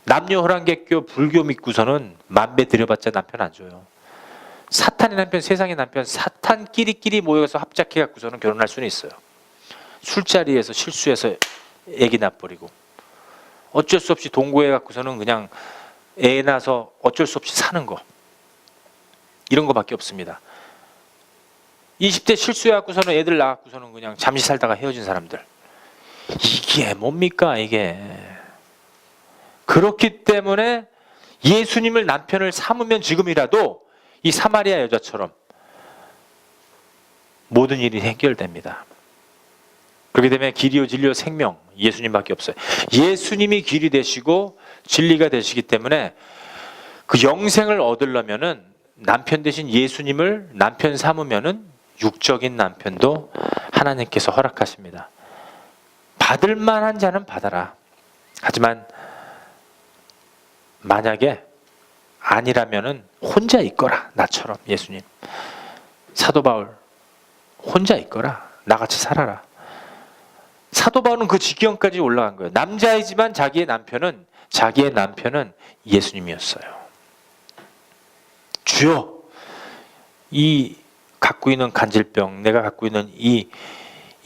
남녀호랑객교 불교 믿고서는 만배 들여봤자 남편 안 줘요. 사탄의 남편, 세상의 남편, 사탄끼리끼리 모여서 합작해 갖고서는 결혼할 수는 있어요. 술자리에서 실수해서 애기 낳아버리고 어쩔 수 없이 동거해 갖고서는 그냥 애 낳아서 어쩔 수 없이 사는 거, 이런 거밖에 없습니다. 20대 실수해 갖고서는 애들 낳아 갖고서는 그냥 잠시 살다가 헤어진 사람들, 이게 뭡니까 이게. 그렇기 때문에 예수님을 남편을 삼으면 지금이라도 이 사마리아 여자처럼 모든 일이 해결됩니다. 그렇게 되면 길이요 진리요 생명, 예수님밖에 없어요. 예수님이 길이 되시고 진리가 되시기 때문에 그 영생을 얻으려면은 남편 대신 예수님을 남편 삼으면은 육적인 남편도 하나님께서 허락하십니다. 받을 만한 자는 받아라. 하지만 만약에 아니라면은 혼자 있거라. 나처럼 예수님, 사도 바울 혼자 있거라. 나같이 살아라. 사도 바울은 그 지경까지 올라간 거예요. 남자이지만 자기의 남편은 예수님이었어요. 주여, 이 갖고 있는 간질병, 내가 갖고 있는 이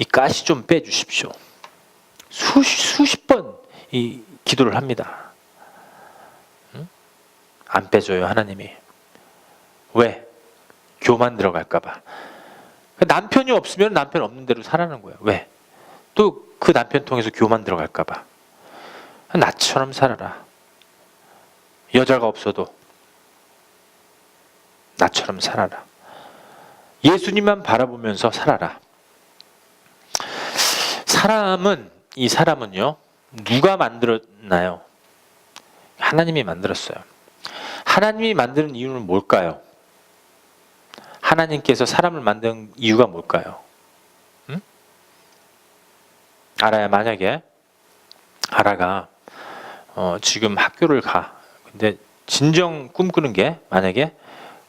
가시 좀 빼주십시오. 수십 번 이 기도를 합니다. 응? 안 빼줘요 하나님이. 왜? 교만 들어갈까봐. 남편이 없으면 남편 없는 대로 살아는 거예요. 왜? 또 그 남편 통해서 교만 들어갈까봐. 나처럼 살아라. 여자가 없어도 나처럼 살아라. 예수님만 바라보면서 살아라. 이 사람은요, 누가 만들었나요? 하나님이 만들었어요. 하나님이 만드는 이유는 뭘까요? 하나님께서 사람을 만든 이유가 뭘까요? 응? 아라야, 만약에 아라가 지금 학교를 가. 근데 진정 꿈꾸는 게 만약에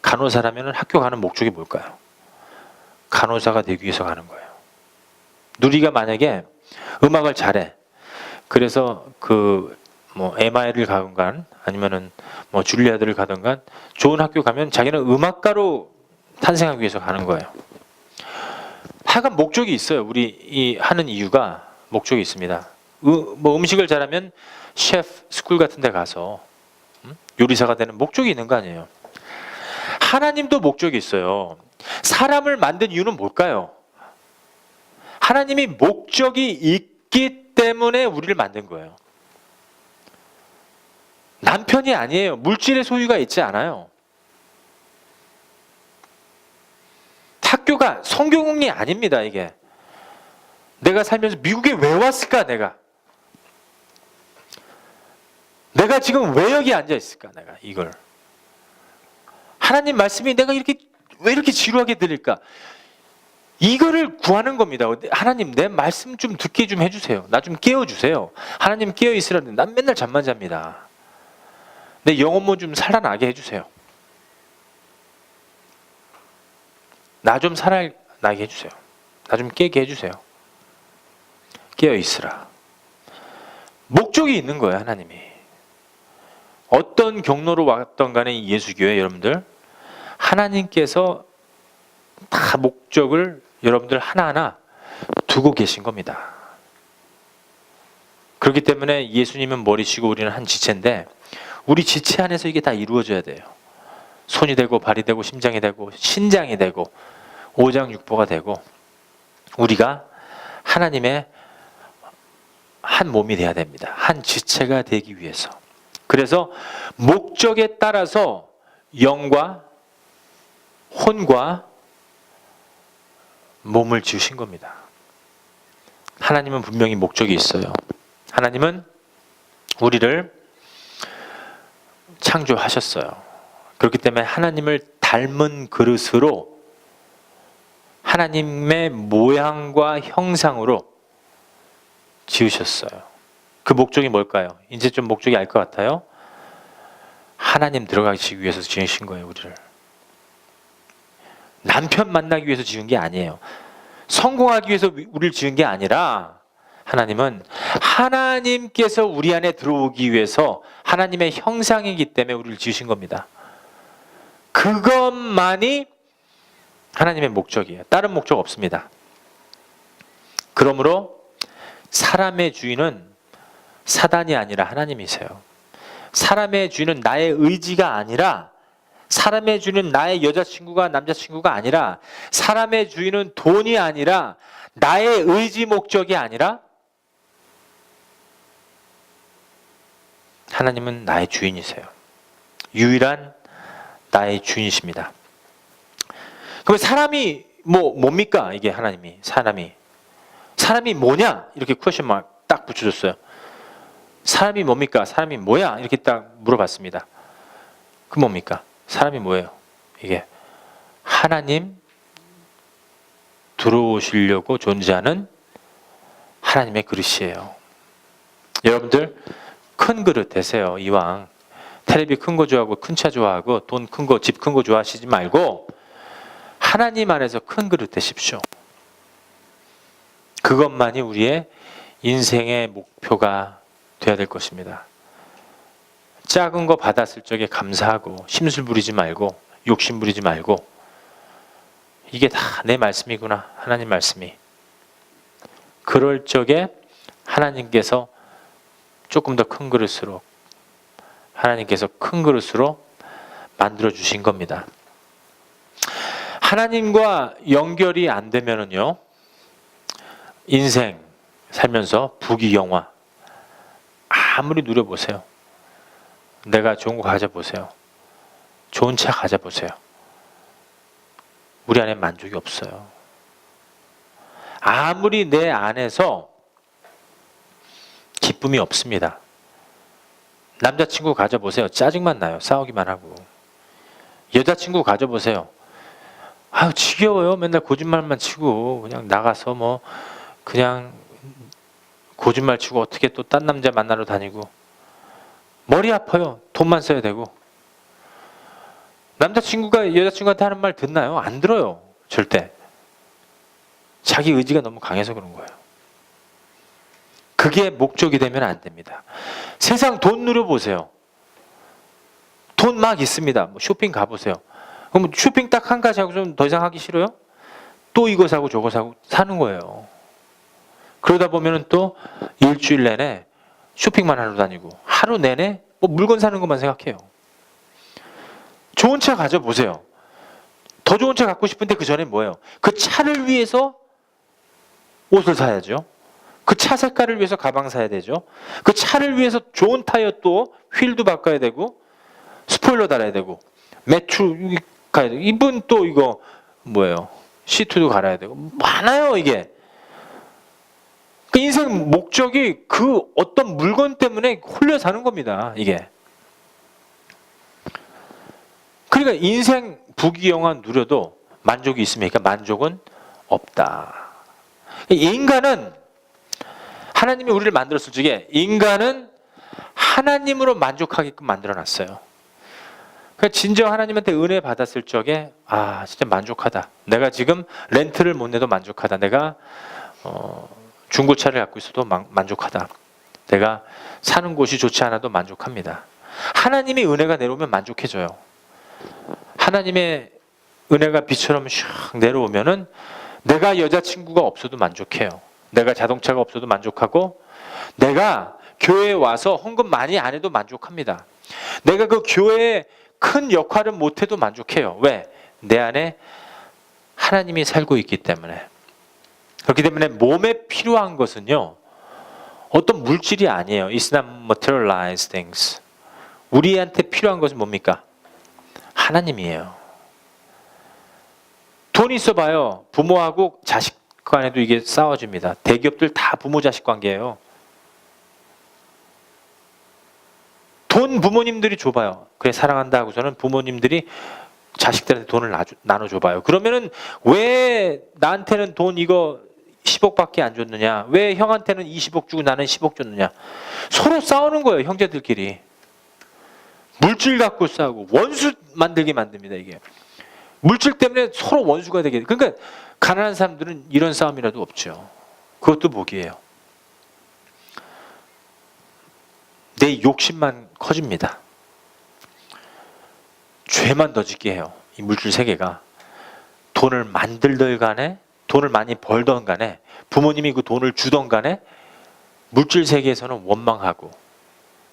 간호사라면 학교 가는 목적이 뭘까요? 간호사가 되기 위해서 가는 거예요. 누리가 만약에 음악을 잘해. 그래서 MI를 가든가 아니면은 줄리아드를 가든가 좋은 학교 가면 자기는 음악가로 탄생하기 위해서 가는 거예요. 하여간 목적이 있어요. 우리 하는 이유가 목적이 있습니다. 음식을 잘하면 셰프 스쿨 같은 데 가서 요리사가 되는 목적이 있는 거 아니에요. 하나님도 목적이 있어요. 사람을 만든 이유는 뭘까요? 하나님이 목적이 있기 때문에 우리를 만든 거예요. 남편이 아니에요. 물질의 소유가 있지 않아요. 학교가 성경이 아닙니다. 이게 내가 살면서 미국에 왜 왔을까? 내가 지금 왜 여기 앉아 있을까? 내가 이걸 하나님 말씀이 내가 왜 이렇게 지루하게 들릴까? 이거를 구하는 겁니다. 하나님, 내 말씀 좀 듣게 좀 해주세요. 나 좀 깨워주세요. 하나님, 깨어 있으라는데 난 맨날 잠만 잡니다. 내 영혼모 좀 살아나게 해주세요. 나 좀 살아나게 해주세요. 나 좀 깨게 해주세요. 깨어 있으라. 목적이 있는 거예요, 하나님이. 어떤 경로로 왔던 간에 이 예수교회 여러분들, 하나님께서 다 목적을 여러분들 하나하나 두고 계신 겁니다. 그렇기 때문에 예수님은 머리시고 우리는 한 지체인데, 우리 지체 안에서 이게 다 이루어져야 돼요. 손이 되고 발이 되고 심장이 되고 신장이 되고 오장육부가 되고 우리가 하나님의 한 몸이 돼야 됩니다. 한 지체가 되기 위해서. 그래서 목적에 따라서 영과 혼과 몸을 지으신 겁니다. 하나님은 분명히 목적이 있어요. 하나님은 우리를 창조하셨어요. 그렇기 때문에 하나님을 닮은 그릇으로 하나님의 모양과 형상으로 지으셨어요. 그 목적이 뭘까요? 이제 좀 목적이 알 것 같아요. 하나님 들어가기 위해서 지으신 거예요, 우리를. 남편 만나기 위해서 지은 게 아니에요. 성공하기 위해서 우리를 지은 게 아니라 하나님은 하나님께서 우리 안에 들어오기 위해서 하나님의 형상이기 때문에 우리를 지으신 겁니다. 그것만이 하나님의 목적이에요. 다른 목적 없습니다. 그러므로 사람의 주인은 사단이 아니라 하나님이세요. 사람의 주인은 나의 의지가 아니라, 사람의 주인은 나의 여자친구가 남자친구가 아니라, 사람의 주인은 돈이 아니라, 나의 의지 목적이 아니라 하나님은 나의 주인이세요. 유일한 나의 주인이십니다. 그럼 사람이 뭡니까? 이게 하나님이, 사람이 뭐냐? 이렇게 퀘스천 마크 딱 붙여줬어요. 사람이 뭡니까? 사람이 뭐야? 이렇게 딱 물어봤습니다. 그 뭡니까? 사람이 뭐예요? 이게 하나님 들어오시려고 존재하는 하나님의 그릇이에요. 여러분들 큰 그릇 되세요. 이왕 텔레비 큰 거 좋아하고 큰 차 좋아하고 돈 큰 거, 집 큰 거 좋아하시지 말고 하나님 안에서 큰 그릇 되십시오. 그것만이 우리의 인생의 목표가 되어야 될 것입니다. 작은 거 받았을 적에 감사하고 심술 부리지 말고 욕심 부리지 말고, 이게 다 내 말씀이구나, 하나님 말씀이. 그럴 적에 하나님께서 조금 더 큰 그릇으로, 하나님께서 큰 그릇으로 만들어 주신 겁니다. 하나님과 연결이 안 되면은요, 인생 살면서 부귀영화 아무리 누려보세요. 내가 좋은 거 가져보세요. 좋은 차 가져보세요. 우리 안에 만족이 없어요. 아무리 내 안에서 기쁨이 없습니다. 남자친구 가져보세요. 짜증만 나요. 싸우기만 하고. 여자친구 가져보세요. 아유, 지겨워요. 맨날 거짓말만 치고 그냥 나가서 그냥 거짓말 치고 어떻게 또 딴 남자 만나러 다니고. 머리 아파요. 돈만 써야 되고. 남자친구가 여자친구한테 하는 말 듣나요? 안 들어요. 절대. 자기 의지가 너무 강해서 그런 거예요. 그게 목적이 되면 안 됩니다. 세상 돈 누려보세요. 돈 막 있습니다. 쇼핑 가보세요. 그럼 쇼핑 딱 한 가지 하고 좀 더 이상 하기 싫어요? 또 이거 사고 저거 사고 사는 거예요. 그러다 보면은 또 일주일 내내 쇼핑만 하러 다니고 하루 내내 물건 사는 것만 생각해요. 좋은 차 가져보세요. 더 좋은 차 갖고 싶은데 그 전에 뭐예요? 그 차를 위해서 옷을 사야죠. 그 차 색깔을 위해서 가방 사야 되죠. 그 차를 위해서 좋은 타이어 또 휠도 바꿔야 되고 스포일러 달아야 되고 매출 가야 되고 이분 또 이거 뭐예요? 시트도 갈아야 되고 많아요 이게. 그 인생 목적이 그 어떤 물건 때문에 홀려 사는 겁니다. 이게. 그러니까 인생 부귀영화 누려도 만족이 있습니까? 만족은 없다. 인간은 하나님이 우리를 만들었을 적에 인간은 하나님으로 만족하게끔 만들어놨어요. 그러니까 진정 하나님한테 은혜 받았을 적에 진짜 만족하다. 내가 지금 렌트를 못 내도 만족하다. 내가 중고차를 갖고 있어도 만족하다. 내가 사는 곳이 좋지 않아도 만족합니다. 하나님의 은혜가 내려오면 만족해져요. 하나님의 은혜가 비처럼 슉 내려오면은 내가 여자친구가 없어도 만족해요. 내가 자동차가 없어도 만족하고 내가 교회에 와서 헌금 많이 안 해도 만족합니다. 내가 그 교회에 큰 역할을 못해도 만족해요. 왜? 내 안에 하나님이 살고 있기 때문에. 그렇기 때문에 몸에 필요한 것은요, 어떤 물질이 아니에요. It's not materialized things. 우리한테 필요한 것은 뭡니까? 하나님이에요. 돈 있어 봐요. 부모하고 자식 간에도 이게 싸워집니다. 대기업들 다 부모 자식 관계예요. 돈 돈 부모님들이 줘봐요. 그래 사랑한다 하고서는 부모님들이 자식들한테 돈을 나눠줘봐요. 그러면은 왜 나한테는 돈 이거 10억밖에 안 줬느냐? 왜 형한테는 20억 주고 나는 10억 줬느냐? 서로 싸우는 거예요, 형제들끼리. 물질 갖고 싸우고 원수 만들게 만듭니다, 이게. 물질 때문에 서로 원수가 되게. 그러니까 가난한 사람들은 이런 싸움이라도 없죠. 그것도 복이에요. 내 욕심만 커집니다. 죄만 더 짓게 해요. 이 물질 세계가. 돈을 만들던 간에, 돈을 많이 벌던 간에, 부모님이 그 돈을 주던 간에 물질 세계에서는 원망하고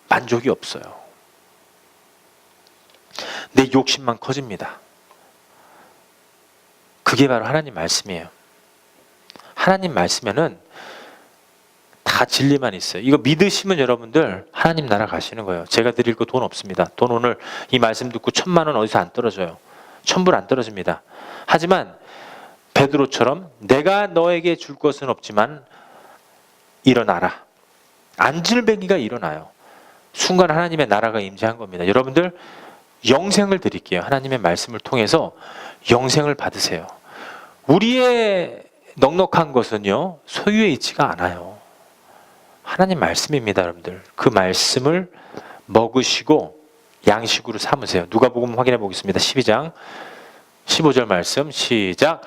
만족이 없어요. 내 욕심만 커집니다. 그게 바로 하나님 말씀이에요. 하나님 말씀에는 다 진리만 있어요. 이거 믿으시면 여러분들 하나님 나라 가시는 거예요. 제가 드릴 거 돈 없습니다. 돈 오늘 이 말씀 듣고 1,000만 원 어디서 안 떨어져요. 1,000불 안 떨어집니다. 하지만 베드로처럼 내가 너에게 줄 것은 없지만 일어나라. 안질배기가 일어나요. 순간 하나님의 나라가 임재한 겁니다. 여러분들 영생을 드릴게요. 하나님의 말씀을 통해서 영생을 받으세요. 우리의 넉넉한 것은요 소유에 있지가 않아요. 하나님 말씀입니다. 여러분들 그 말씀을 먹으시고 양식으로 삼으세요. 누가복음 확인해 보겠습니다. 12장 15절 말씀 시작.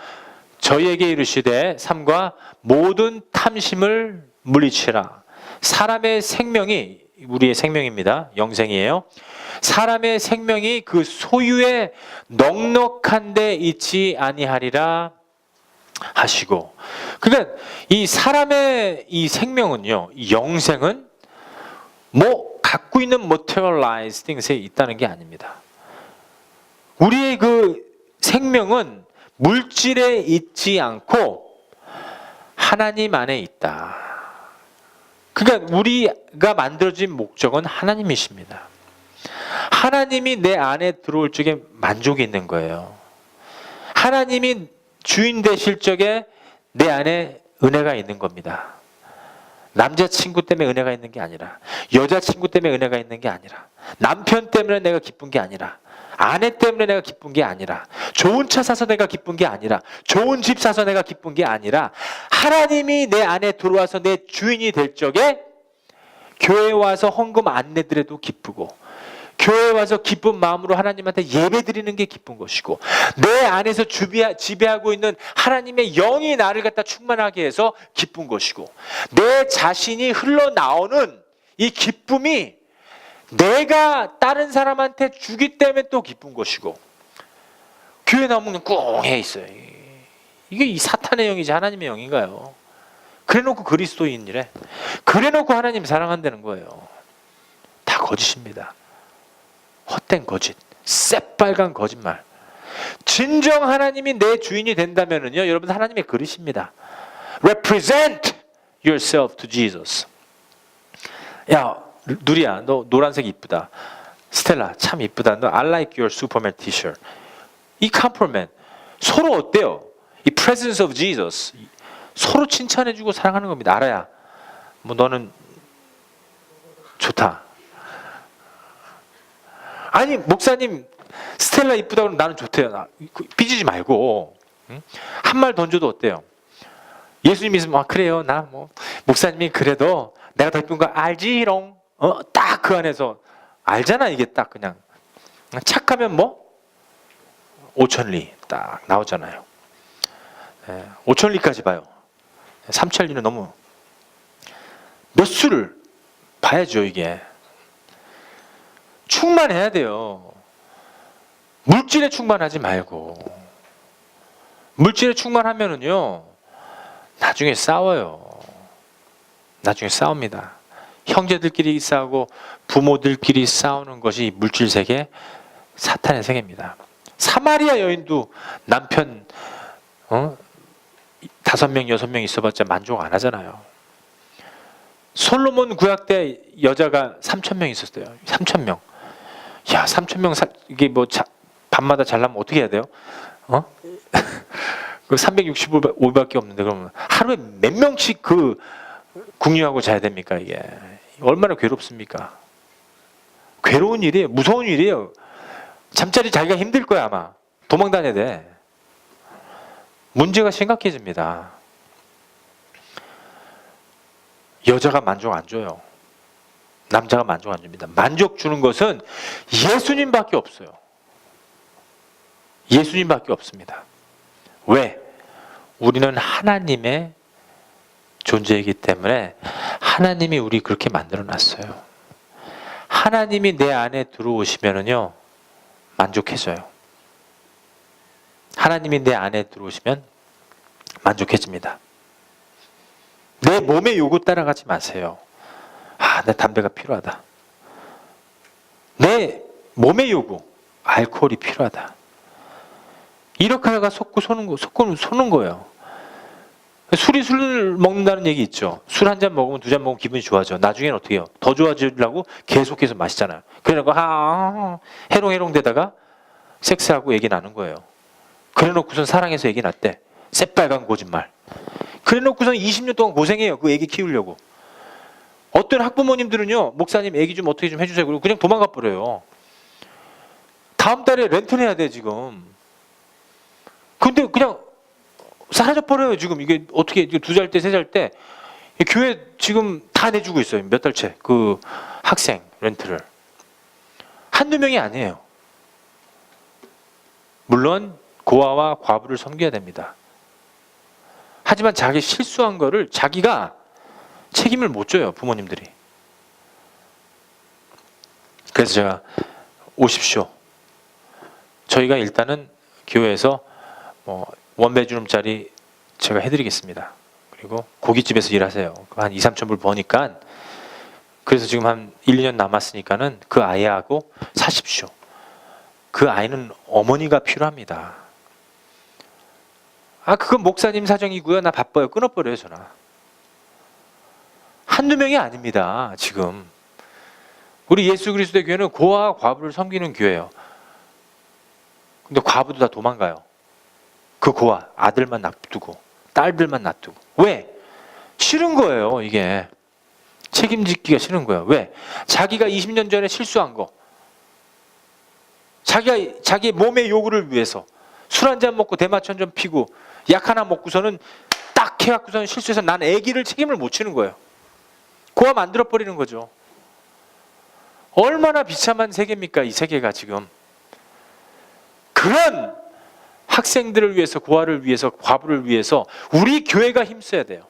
저희에게 이르시되 삼가 모든 탐심을 물리치라. 사람의 생명이 우리의 생명입니다. 영생이에요. 사람의 생명이 그 소유에 넉넉한 데 있지 아니하리라 하시고. 그러니까 이 사람의 이 생명은요, 이 영생은 뭐 갖고 있는 materialized things에 있다는 게 아닙니다. 우리의 그 생명은 물질에 있지 않고 하나님 안에 있다. 그러니까 우리가 만들어진 목적은 하나님이십니다. 하나님이 내 안에 들어올 적에 만족이 있는 거예요. 하나님이 주인 되실 적에 내 안에 은혜가 있는 겁니다. 남자친구 때문에 은혜가 있는 게 아니라, 여자친구 때문에 은혜가 있는 게 아니라, 남편 때문에 내가 기쁜 게 아니라, 아내 때문에 내가 기쁜 게 아니라, 좋은 차 사서 내가 기쁜 게 아니라, 좋은 집 사서 내가 기쁜 게 아니라, 하나님이 내 안에 들어와서 내 주인이 될 적에 교회에 와서 헌금 안 내더라도 기쁘고, 교회에 와서 기쁜 마음으로 하나님한테 예배 드리는 게 기쁜 것이고, 내 안에서 지배하고 있는 하나님의 영이 나를 갖다 충만하게 해서 기쁜 것이고, 내 자신이 흘러나오는 이 기쁨이 내가 다른 사람한테 주기 때문에 또 기쁜 것이고, 교회 나오면 꽁해 있어요. 이게 이 사탄의 영이지 하나님의 영인가요? 그래놓고 그리스도인이래. 그래놓고 하나님 사랑한다는 거예요. 다 거짓입니다. 헛된 거짓, 새빨간 거짓말. 진정 하나님이 내 주인이 된다면은요, 여러분 하나님의 그릇입니다. Represent yourself to Jesus. 야, 누리야, 너 노란색 이쁘다. 스텔라, 참 이쁘다. 너 I like your Superman t-shirt. 이 compliment 서로 어때요? 이 presence of Jesus 서로 칭찬해주고 사랑하는 겁니다. 알아야, 뭐 너는 좋다. 아니 목사님 스텔라 이쁘다고 하면 나는 좋대요. 삐지지 말고 한 말 던져도 어때요? 예수님 믿으면 그래요. 나 뭐 목사님이 그래도 내가 더 이쁜 거 알지롱. 딱 그 안에서 알잖아. 이게 딱 그냥 착하면 뭐 5,000리 딱 나오잖아요. 5,000리까지 봐요. 3,000리는 너무 몇 수를 봐야죠. 이게 충만해야 돼요. 물질에 충만하지 말고. 물질에 충만하면은요 나중에 싸워요. 나중에 싸웁니다. 형제들끼리 싸우고 부모들끼리 싸우는 것이 물질 세계, 사탄의 세계입니다. 사마리아 여인도 남편 5명, 6명 있어봤자 만족 안 하잖아요. 솔로몬 구약 때 여자가 3,000명 있었어요. 3,000명. 야, 3,000명 이게 뭐 밤마다 잘나면 어떻게 해야 돼요? 그 365밖에 없는데 그러면 하루에 몇 명씩 그 궁유하고 자야 됩니까? 이게 얼마나 괴롭습니까? 괴로운 일이에요. 무서운 일이에요. 잠자리 자기가 힘들 거야 아마. 도망 다녀야 돼. 문제가 심각해집니다. 여자가 만족 안 줘요. 남자가 만족 안 줍니다. 만족 주는 것은 예수님밖에 없어요. 예수님밖에 없습니다. 왜? 우리는 하나님의 존재이기 때문에 하나님이 우리 그렇게 만들어 놨어요. 하나님이 내 안에 들어오시면은요, 만족해져요. 하나님이 내 안에 들어오시면 만족해집니다. 내 몸의 요구 따라가지 마세요. 내 담배가 필요하다. 내 몸의 요구, 알코올이 필요하다. 이렇게 하다가 속고 솟는 거예요. 술을 먹는다는 얘기 있죠. 술 한 잔 먹으면 두 잔 먹으면 기분이 좋아져. 나중에는 어떻게 해요? 더 좋아지려고 계속해서 마시잖아요. 그래놓고 해롱해롱 되다가 섹스하고 얘기 나는 거예요. 그래놓고선 사랑해서 얘기 났대. 새빨간 거짓말. 그래놓고선 20년 동안 고생해요. 그 애기 키우려고. 어떤 학부모님들은요, 목사님 애기 좀 어떻게 좀 해주세요. 그리고 그냥 도망가 버려요. 다음 달에 렌트 내야 돼 지금. 근데 그냥 사라져 버려요 지금. 이게 어떻게 2살 때 3살 때 교회 지금 다 내주고 있어요. 몇 달째 그 학생 렌트를. 한두 명이 아니에요. 물론 고아와 과부를 섬겨야 됩니다. 하지만 자기 실수한 거를 자기가 책임을 못 져요, 부모님들이. 그래서 제가 오십시오. 저희가 일단은 교회에서 원베드룸짜리 제가 해드리겠습니다. 그리고 고깃집에서 일하세요. 한 2, 3천 불 버니까. 그래서 지금 한 1, 2년 남았으니까는 그 아이하고 사십시오. 그 아이는 어머니가 필요합니다. 그건 목사님 사정이고요. 나 바빠요. 끊어버려요, 전화. 한두 명이 아닙니다, 지금. 우리 예수 그리스도의 교회는 고아와 과부를 섬기는 교회예요. 근데 과부도 다 도망가요. 그 고아, 아들만 놔두고, 딸들만 놔두고. 왜? 싫은 거예요, 이게. 책임지기가 싫은 거예요. 왜? 자기가 20년 전에 실수한 거. 자기 몸의 요구를 위해서 술 한잔 먹고 대마천 좀 피고 약 하나 먹고서는 딱 해갖고서는 실수해서 난 애기를 책임을 못 지는 거예요. 고아 만들어버리는 거죠. 얼마나 비참한 세계입니까, 이 세계가 지금. 그런 학생들을 위해서, 고아를 위해서, 과부를 위해서 우리 교회가 힘써야 돼요.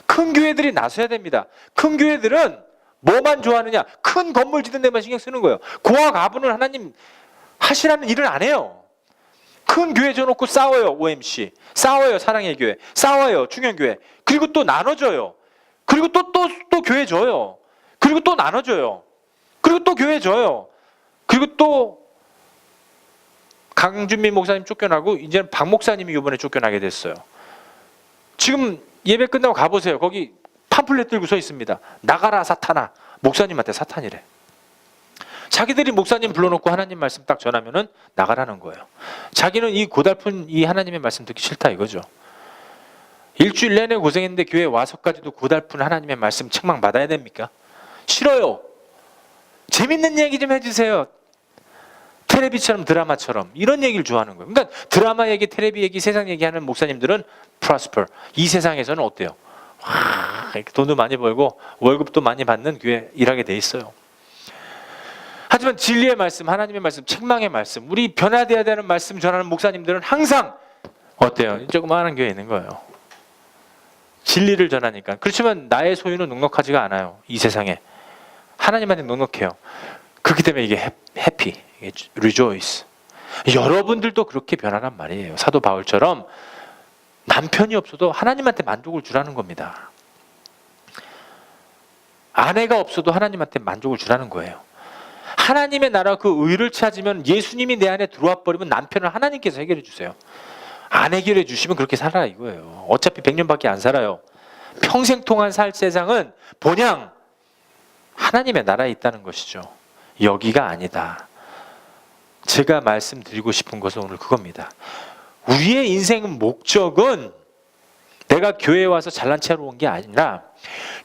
큰 교회들이 나서야 됩니다. 큰 교회들은 뭐만 좋아하느냐? 큰 건물 짓는 데만 신경 쓰는 거예요. 고아, 과부는 하나님 하시라는 일을 안 해요. 큰 교회 줘놓고 싸워요, OMC. 싸워요, 사랑의 교회. 싸워요, 충현교회. 그리고 또 나눠줘요. 그리고 또 교회 줘요. 그리고 또 나눠줘요. 그리고 또 교회 줘요. 그리고 또 강준민 목사님 쫓겨나고 이제는 박 목사님이 이번에 쫓겨나게 됐어요. 지금 예배 끝나고 가보세요. 거기 팜플렛 들고 서 있습니다. 나가라 사탄아. 목사님한테 사탄이래. 자기들이 목사님 불러놓고 하나님 말씀 딱 전하면은 나가라는 거예요. 자기는 이 고달픈 이 하나님의 말씀 듣기 싫다 이거죠. 일주일 내내 고생했는데 교회 와서까지도 고달픈 하나님의 말씀 책망 받아야 됩니까? 싫어요. 재밌는 얘기 좀 해주세요. 텔레비처럼 드라마처럼 이런 얘기를 좋아하는 거예요. 그러니까 드라마 얘기, 텔레비 얘기, 세상 얘기하는 목사님들은 prosper. 이 세상에서는 어때요? 돈도 많이 벌고 월급도 많이 받는 교회 일하게 돼 있어요. 하지만 진리의 말씀, 하나님의 말씀, 책망의 말씀, 우리 변화되어야 되는 말씀 전하는 목사님들은 항상 어때요? 조그마한 교회에 있는 거예요. 진리를 전하니까. 그렇지만 나의 소유는 넉넉하지가 않아요. 이 세상에. 하나님한테 넉넉해요. 그렇기 때문에 이게 해피, rejoice. 여러분들도 그렇게 변하란 말이에요. 사도 바울처럼 남편이 없어도 하나님한테 만족을 주라는 겁니다. 아내가 없어도 하나님한테 만족을 주라는 거예요. 하나님의 나라 그 의를 찾으면 예수님이 내 안에 들어와 버리면 남편을 하나님께서 해결해 주세요. 안 해결해 주시면 그렇게 살아라 이거예요. 어차피 100년밖에 안 살아요. 평생 동안 살 세상은 본향 하나님의 나라에 있다는 것이죠. 여기가 아니다. 제가 말씀드리고 싶은 것은 오늘 그겁니다. 우리의 인생 목적은 내가 교회에 와서 잘난 체하러 온 게 아니라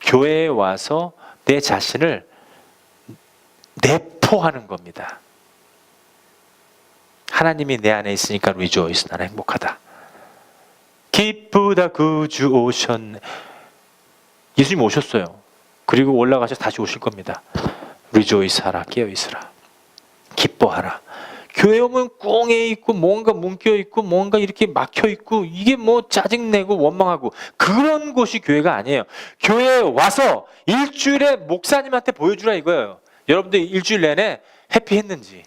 교회에 와서 내 자신을 내 기뻐하는 겁니다. 하나님이 내 안에 있으니까 rejoice. 나는 행복하다. 기쁘다 구주 오셨네. 예수님 오셨어요. 그리고 올라가서 다시 오실 겁니다. rejoice 하라. 깨어있으라. 기뻐하라. 교회 오면 꽁에 있고 뭔가 뭉겨 있고 뭔가 이렇게 막혀 있고 이게 뭐 짜증내고 원망하고 그런 곳이 교회가 아니에요. 교회에 와서 일주일에 목사님한테 보여주라 이거예요. 여러분들 일주일 내내 해피했는지.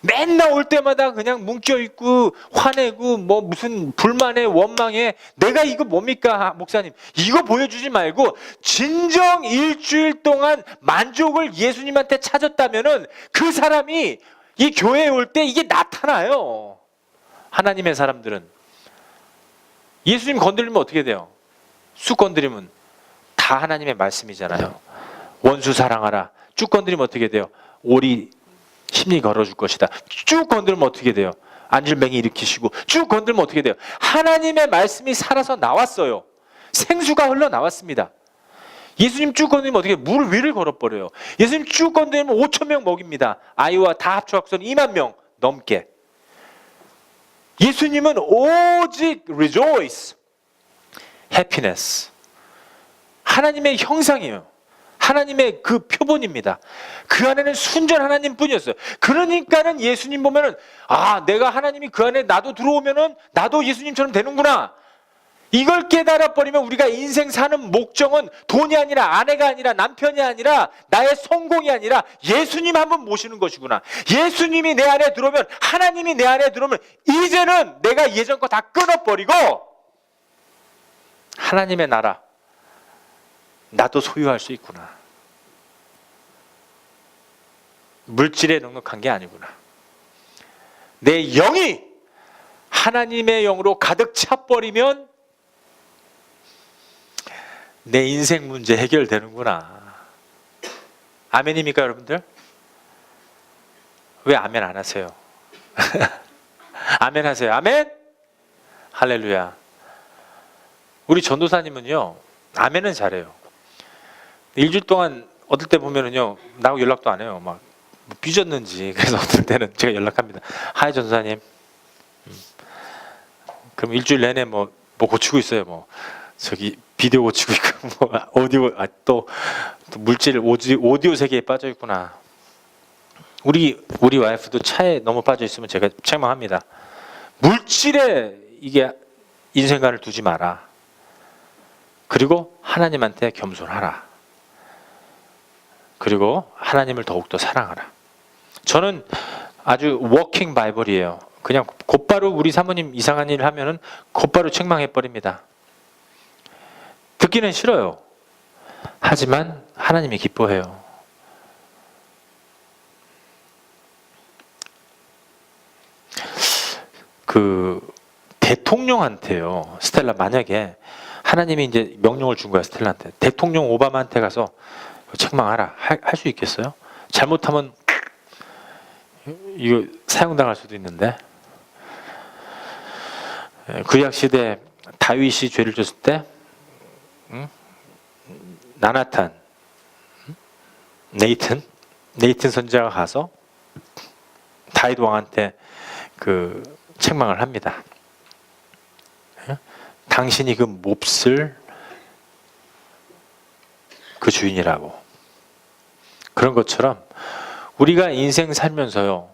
맨날 올 때마다 그냥 뭉겨 있고 화내고 뭐 무슨 불만에 원망에 내가 이거 뭡니까 목사님 이거 보여주지 말고 진정 일주일 동안 만족을 예수님한테 찾았다면은 그 사람이 이 교회에 올 때 이게 나타나요. 하나님의 사람들은 예수님 건드리면 어떻게 돼요? 쑥 건드리면 다 하나님의 말씀이잖아요. 원수 사랑하라. 쭉 건드리면 어떻게 돼요? 오리 심리 걸어줄 것이다. 쭉 건들면 어떻게 돼요? 안질맹이 일으키시고 쭉 건들면 어떻게 돼요? 하나님의 말씀이 살아서 나왔어요. 생수가 흘러나왔습니다. 예수님 쭉 건드리면 어떻게 해요? 물 위를 걸어버려요. 예수님 쭉 건드리면 5,000명 먹입니다. 아이와 다 합쳐서 2만 명 넘게. 예수님은 오직 rejoice, happiness. 하나님의 형상이에요. 하나님의 그 표본입니다. 그 안에는 순전 하나님뿐이었어요. 그러니까는 예수님 보면은 아 내가 하나님이 그 안에 나도 들어오면은 나도 예수님처럼 되는구나. 이걸 깨달아 버리면 우리가 인생 사는 목적은 돈이 아니라 아내가 아니라 남편이 아니라 나의 성공이 아니라 예수님 한 번 모시는 것이구나. 예수님이 내 안에 들어오면 하나님이 내 안에 들어오면 이제는 내가 예전 거 다 끊어버리고 하나님의 나라 나도 소유할 수 있구나. 물질에 넉넉한 게 아니구나. 내 영이 하나님의 영으로 가득 차버리면 내 인생 문제 해결되는구나. 아멘입니까 여러분들? 왜 아멘 안 하세요? 아멘 하세요. 아멘? 할렐루야. 우리 전도사님은요 아멘은 잘해요. 일주일 동안 어떨 때 보면은요 나하고 연락도 안 해요. 막 삐졌는지. 그래서 어떨 때는 제가 연락합니다. 하이 전도사님. 그럼 일주일 내내 뭐 고치고 있어요. 뭐 저기 비디오 고치고 있고 뭐 오디오 또 물질 오디오 세계에 빠져 있구나. 우리 와이프도 차에 너무 빠져 있으면 제가 책망합니다. 물질에 이게 인생관을 두지 마라. 그리고 하나님한테 겸손하라. 그리고 하나님을 더욱더 사랑하라. 저는 아주 워킹 바이블이에요. 그냥 곧바로 우리 사모님 이상한 일을 하면은 곧바로 책망해 버립니다. 듣기는 싫어요. 하지만 하나님이 기뻐해요. 그 대통령한테요. 스텔라 만약에 하나님이 이제 명령을 준 거야 스텔라한테. 대통령 오바마한테 가서 책망하라. 할 수 있겠어요? 잘못하면 이거 사형당할 수도 있는데. 구약 시대 다윗이 죄를 졌을 때 나나탄, 네이튼 선지자가 가서 다윗 왕한테 그 책망을 합니다. 당신이 그 몹쓸 그 주인이라고. 그런 것처럼 우리가 인생 살면서요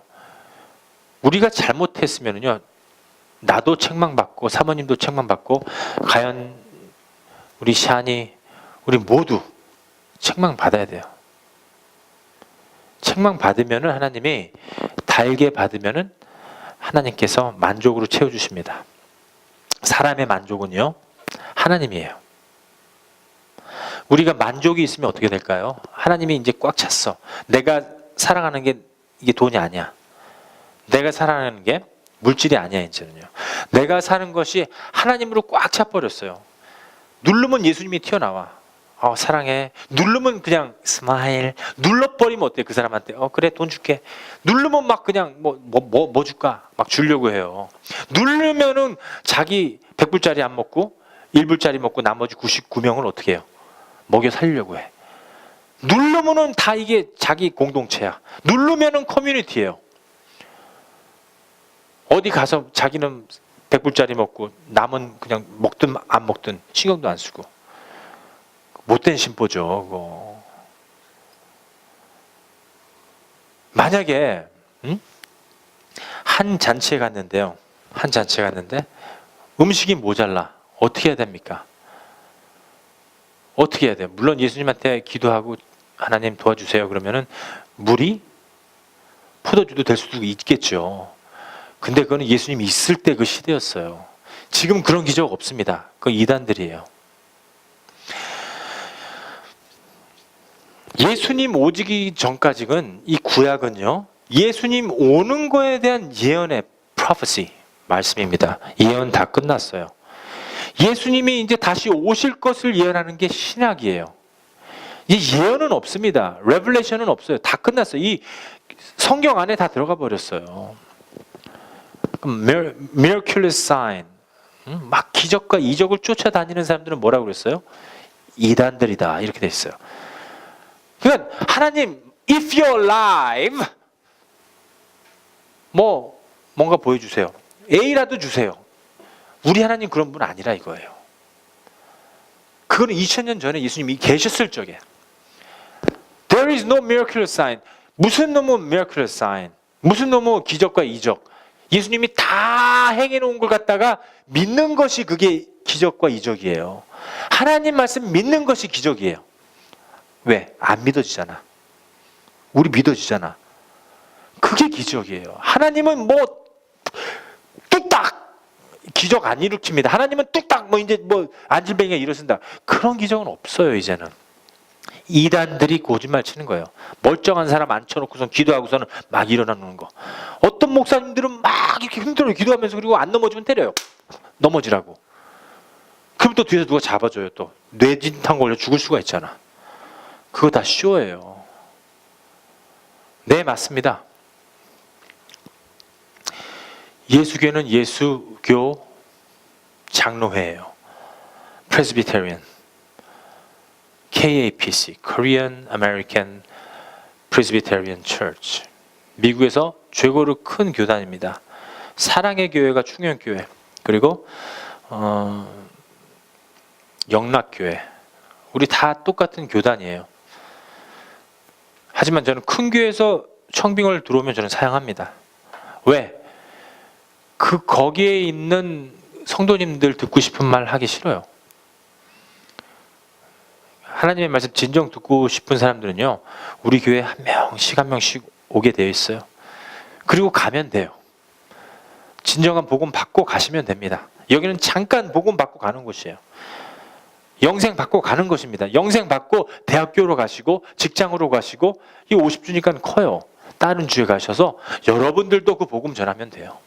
우리가 잘못했으면요 나도 책망받고 사모님도 책망받고 과연 우리 샤니 우리 모두 책망받아야 돼요. 책망받으면은 하나님이 달게 받으면은 하나님께서 만족으로 채워주십니다. 사람의 만족은요 하나님이에요. 우리가 만족이 있으면 어떻게 될까요? 하나님이 이제 꽉 찼어. 내가 사랑하는 게 이게 돈이 아니야. 내가 사랑하는 게 물질이 아니야 이제는요. 내가 사는 것이 하나님으로 꽉 차버렸어요. 누르면 예수님이 튀어나와. 사랑해. 누르면 그냥 스마일. 눌러버리면 어때? 그 사람한테 그래 돈 줄게. 누르면 막 그냥 뭐 줄까? 막 주려고 해요. 누르면은 자기 100불짜리 안 먹고 1불짜리 먹고 나머지 99명을 어떻게 해요? 먹여 살리려고 해. 누르면은 다 이게 자기 공동체야. 누르면은 커뮤니티예요. 어디 가서 자기는 100불짜리 먹고 남은 그냥 먹든 안 먹든 신경도 안 쓰고. 못된 심보죠. 그거. 만약에 한 잔치에 갔는데요. 한 잔치에 갔는데 음식이 모자라. 어떻게 해야 됩니까? 어떻게 해야 돼요? 물론 예수님한테 기도하고 하나님 도와주세요. 그러면은 물이 포도주도 될 수도 있겠죠. 근데 그거는 예수님이 있을 때 그 시대였어요. 지금 그런 기적 없습니다. 그건 이단들이에요. 예수님 오시기 전까지는 이 구약은요. 예수님 오는 거에 대한 예언의 prophecy 말씀입니다. 예언 다 끝났어요. 예수님이 이제 다시 오실 것을 예언하는 게 신약이에요. 이 예언은 없습니다. 레벨레이션은 없어요. 다 끝났어요. 이 성경 안에 다 들어가 버렸어요. miraculous sign, 막 기적과 이적을 쫓아다니는 사람들은 뭐라고 그랬어요? 이단들이다 이렇게 돼 있어요. 그러니까 하나님, if you're alive, 뭔가 보여주세요. A라도 주세요. 우리 하나님 그런 분 아니라 이거예요. 그거는 2000년 전에 예수님이 계셨을 적에 There is no miraculous sign. 무슨 놈의 miraculous sign? 무슨 놈의 기적과 이적? 예수님이 다 행해놓은 걸 갖다가 믿는 것이 그게 기적과 이적이에요. 하나님 말씀 믿는 것이 기적이에요. 왜? 안 믿어지잖아. 우리 믿어지잖아. 그게 기적이에요. 하나님은 뚝딱 기적 안 일으킵니다. 하나님은 뚝딱 이제 안질뱅이가 일어선다. 그런 기적은 없어요. 이제는. 이단들이 거짓말 치는 거예요. 멀쩡한 사람 앉혀놓고선 기도하고서는 막 일어나는 거. 어떤 목사님들은 막 이렇게 힘들어요. 기도하면서. 그리고 안 넘어지면 때려요. 넘어지라고. 그럼 또 뒤에서 누가 잡아줘요. 또 뇌진탕 걸려 죽을 수가 있잖아. 그거 다 쇼예요. 네, 맞습니다. 예수교는 예수교 장로회예요. Presbyterian, KAPC, Korean American Presbyterian Church. 미국에서 최고로 큰 교단입니다. 사랑의 교회가 충영교회, 그리고 영락교회. 우리 다 똑같은 교단이에요. 하지만 저는 큰 교회에서 청빙을 들어오면 저는 사양합니다. 왜? 거기에 있는 성도님들 듣고 싶은 말 하기 싫어요. 하나님의 말씀 진정 듣고 싶은 사람들은요, 우리 교회 한 명씩 오게 되어 있어요. 그리고 가면 돼요. 진정한 복음 받고 가시면 됩니다. 여기는 잠깐 복음 받고 가는 곳이에요. 영생 받고 가는 것입니다. 영생 받고 대학교로 가시고 직장으로 가시고 이 50주니까 커요. 다른 주에 가셔서 여러분들도 그 복음 전하면 돼요.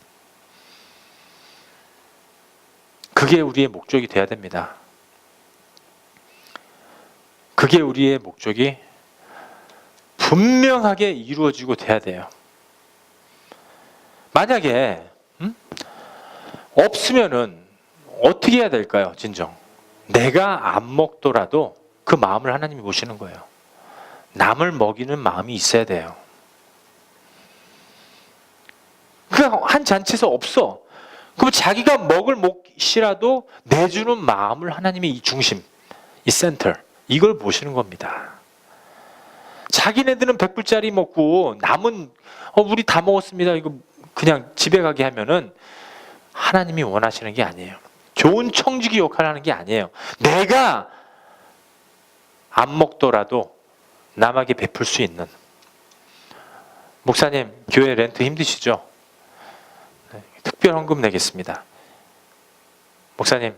그게 우리의 목적이 돼야 됩니다. 그게 우리의 목적이 분명하게 이루어지고 돼야 돼요. 만약에 없으면은 어떻게 해야 될까요? 진정. 내가 안 먹더라도 그 마음을 하나님이 보시는 거예요. 남을 먹이는 마음이 있어야 돼요. 그냥 한 잔치에서 없어. 그럼 자기가 먹을 몫이라도 내주는 마음을 하나님이 이 중심, 이 센터, 이걸 보시는 겁니다. 자기네들은 100불짜리 먹고 남은 우리 다 먹었습니다. 이거 그냥 집에 가게 하면은 하나님이 원하시는 게 아니에요. 좋은 청지기 역할을 하는 게 아니에요. 내가 안 먹더라도 남에게 베풀 수 있는. 목사님, 교회 렌트 힘드시죠? 특별 헌금 내겠습니다. 목사님,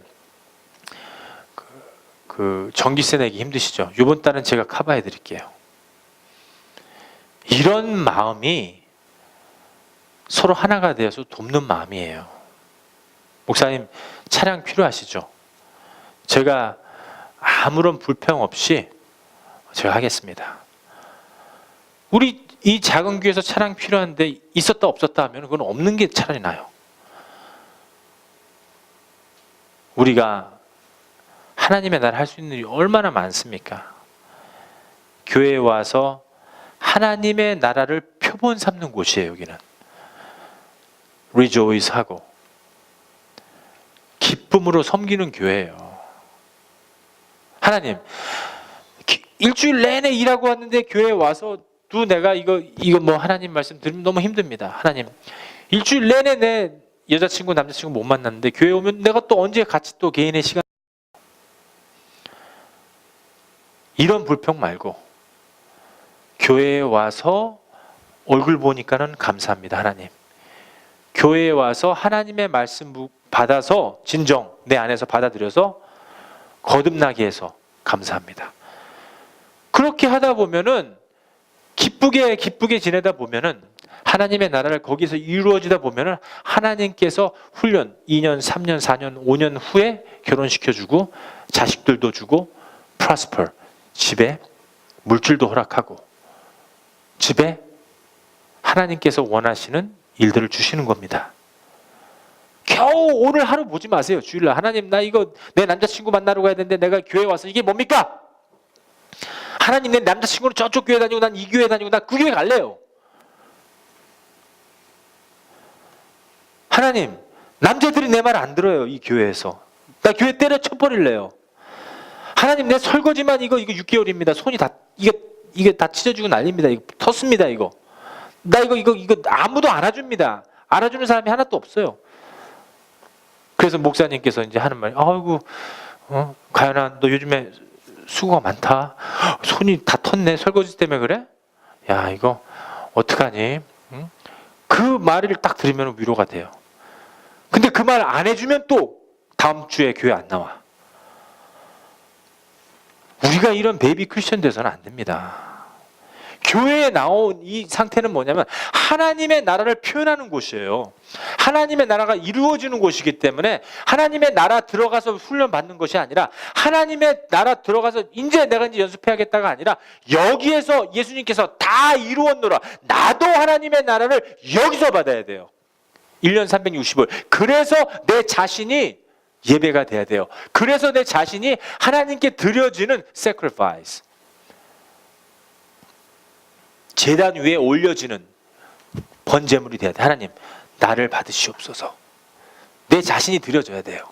그 전기세 내기 힘드시죠? 이번 달은 제가 커버해 드릴게요. 이런 마음이 서로 하나가 되어서 돕는 마음이에요. 목사님, 차량 필요하시죠? 제가 아무런 불평 없이 제가 하겠습니다. 우리 이 작은 교회에서 차량 필요한데 있었다 없었다 하면 그건 없는 게 차라리 나요. 우리가 하나님의 나라를 할 수 있는 일이 얼마나 많습니까? 교회에 와서 하나님의 나라를 표본 삼는 곳이에요. 여기는 rejoice 하고 기쁨으로 섬기는 교회예요. 하나님, 일주일 내내 일하고 왔는데 교회에 와서 또 내가 이거 뭐 하나님 말씀 들으면 너무 힘듭니다. 하나님, 일주일 내내 내 여자친구 남자친구 못 만났는데 교회 오면 내가 또 언제 같이 또 개인의 시간, 이런 불평 말고 교회에 와서 얼굴 보니까는 감사합니다. 하나님, 교회에 와서 하나님의 말씀 받아서 진정 내 안에서 받아들여서 거듭나게 해서 감사합니다. 그렇게 하다 보면은 기쁘게 지내다 보면은 하나님의 나라를 거기서 이루어지다 보면은 하나님께서 훈련 2년, 3년, 4년, 5년 후에 결혼시켜주고 자식들도 주고 prosper, 집에 물질도 허락하고 집에 하나님께서 원하시는 일들을 주시는 겁니다. 겨우 오늘 하루 보지 마세요. 주일날 하나님, 나 이거 내 남자친구 만나러 가야 되는데 내가 교회 와서 이게 뭡니까? 하나님, 내 남자친구는 저쪽 교회 다니고 난 이 교회 다니고 나 그 교회 갈래요. 하나님, 남자들이 내 말 안 들어요. 이 교회에서 나 교회 때려쳐버릴래요. 하나님, 내 설거지만 이거 6개월입니다. 손이 다 이게 다 찢어지고 난립니다. 이거 텄습니다. 이거 나 이거 아무도 안아줍니다. 알아주는 사람이 하나도 없어요. 그래서 목사님께서 이제 하는 말이, 아이고, 가연아, 너 요즘에 수고가 많다. 손이 다 텄네. 설거지 때문에 그래? 야, 이거 어떡하니? 응? 그 말을 딱 들으면 위로가 돼요. 근데 그 말 안 해주면 또 다음 주에 교회 안 나와. 우리가 이런 베이비 크리스천 돼서는 안 됩니다. 교회에 나온 이 상태는 뭐냐면 하나님의 나라를 표현하는 곳이에요. 하나님의 나라가 이루어지는 곳이기 때문에 하나님의 나라 들어가서 훈련 받는 것이 아니라 하나님의 나라 들어가서 이제 내가 연습해야겠다가 아니라 여기에서 예수님께서 다 이루었노라. 나도 하나님의 나라를 여기서 받아야 돼요. 1년 365일. 그래서 내 자신이 예배가 돼야 돼요. 그래서 내 자신이 하나님께 드려지는 sacrifice, 제단 위에 올려지는 번제물이 돼야 돼. 하나님, 나를 받으시옵소서. 내 자신이 드려져야 돼요.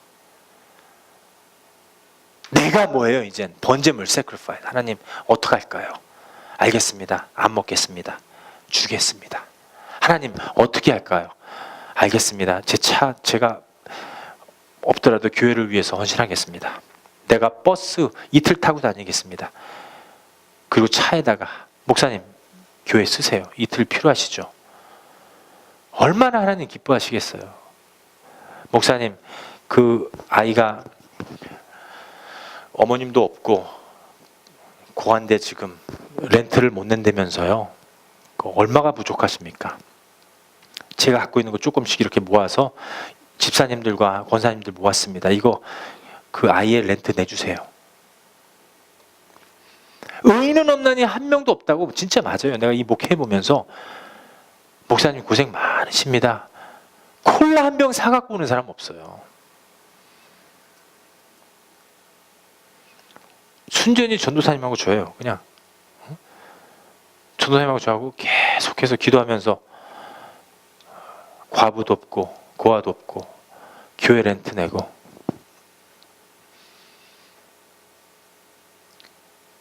내가 뭐예요? 이젠 번제물 sacrifice. 하나님, 어떡할까요? 알겠습니다. 안 먹겠습니다. 주겠습니다. 하나님, 어떻게 할까요? 알겠습니다. 제가 없더라도 교회를 위해서 헌신하겠습니다. 내가 버스 이틀 타고 다니겠습니다. 그리고 차에다가, 목사님, 교회 쓰세요. 이틀 필요하시죠? 얼마나 하나님 기뻐하시겠어요? 목사님, 그 아이가 어머님도 없고 고한데 지금 렌트를 못 낸다면서요. 얼마가 부족하십니까? 제가 갖고 있는 거 조금씩 이렇게 모아서 집사님들과 권사님들 모았습니다. 이거 그 아이의 렌트 내주세요. 의인은 없나니 한 명도 없다고. 진짜 맞아요. 내가 이 목회해보면서 목사님 고생 많으십니다. 콜라 한 병 사갖고 오는 사람 없어요. 순전히 전도사님하고 저예요. 그냥 전도사님하고 저하고 계속해서 기도하면서 과부도 없고 고아도 없고 교회 렌트 내고.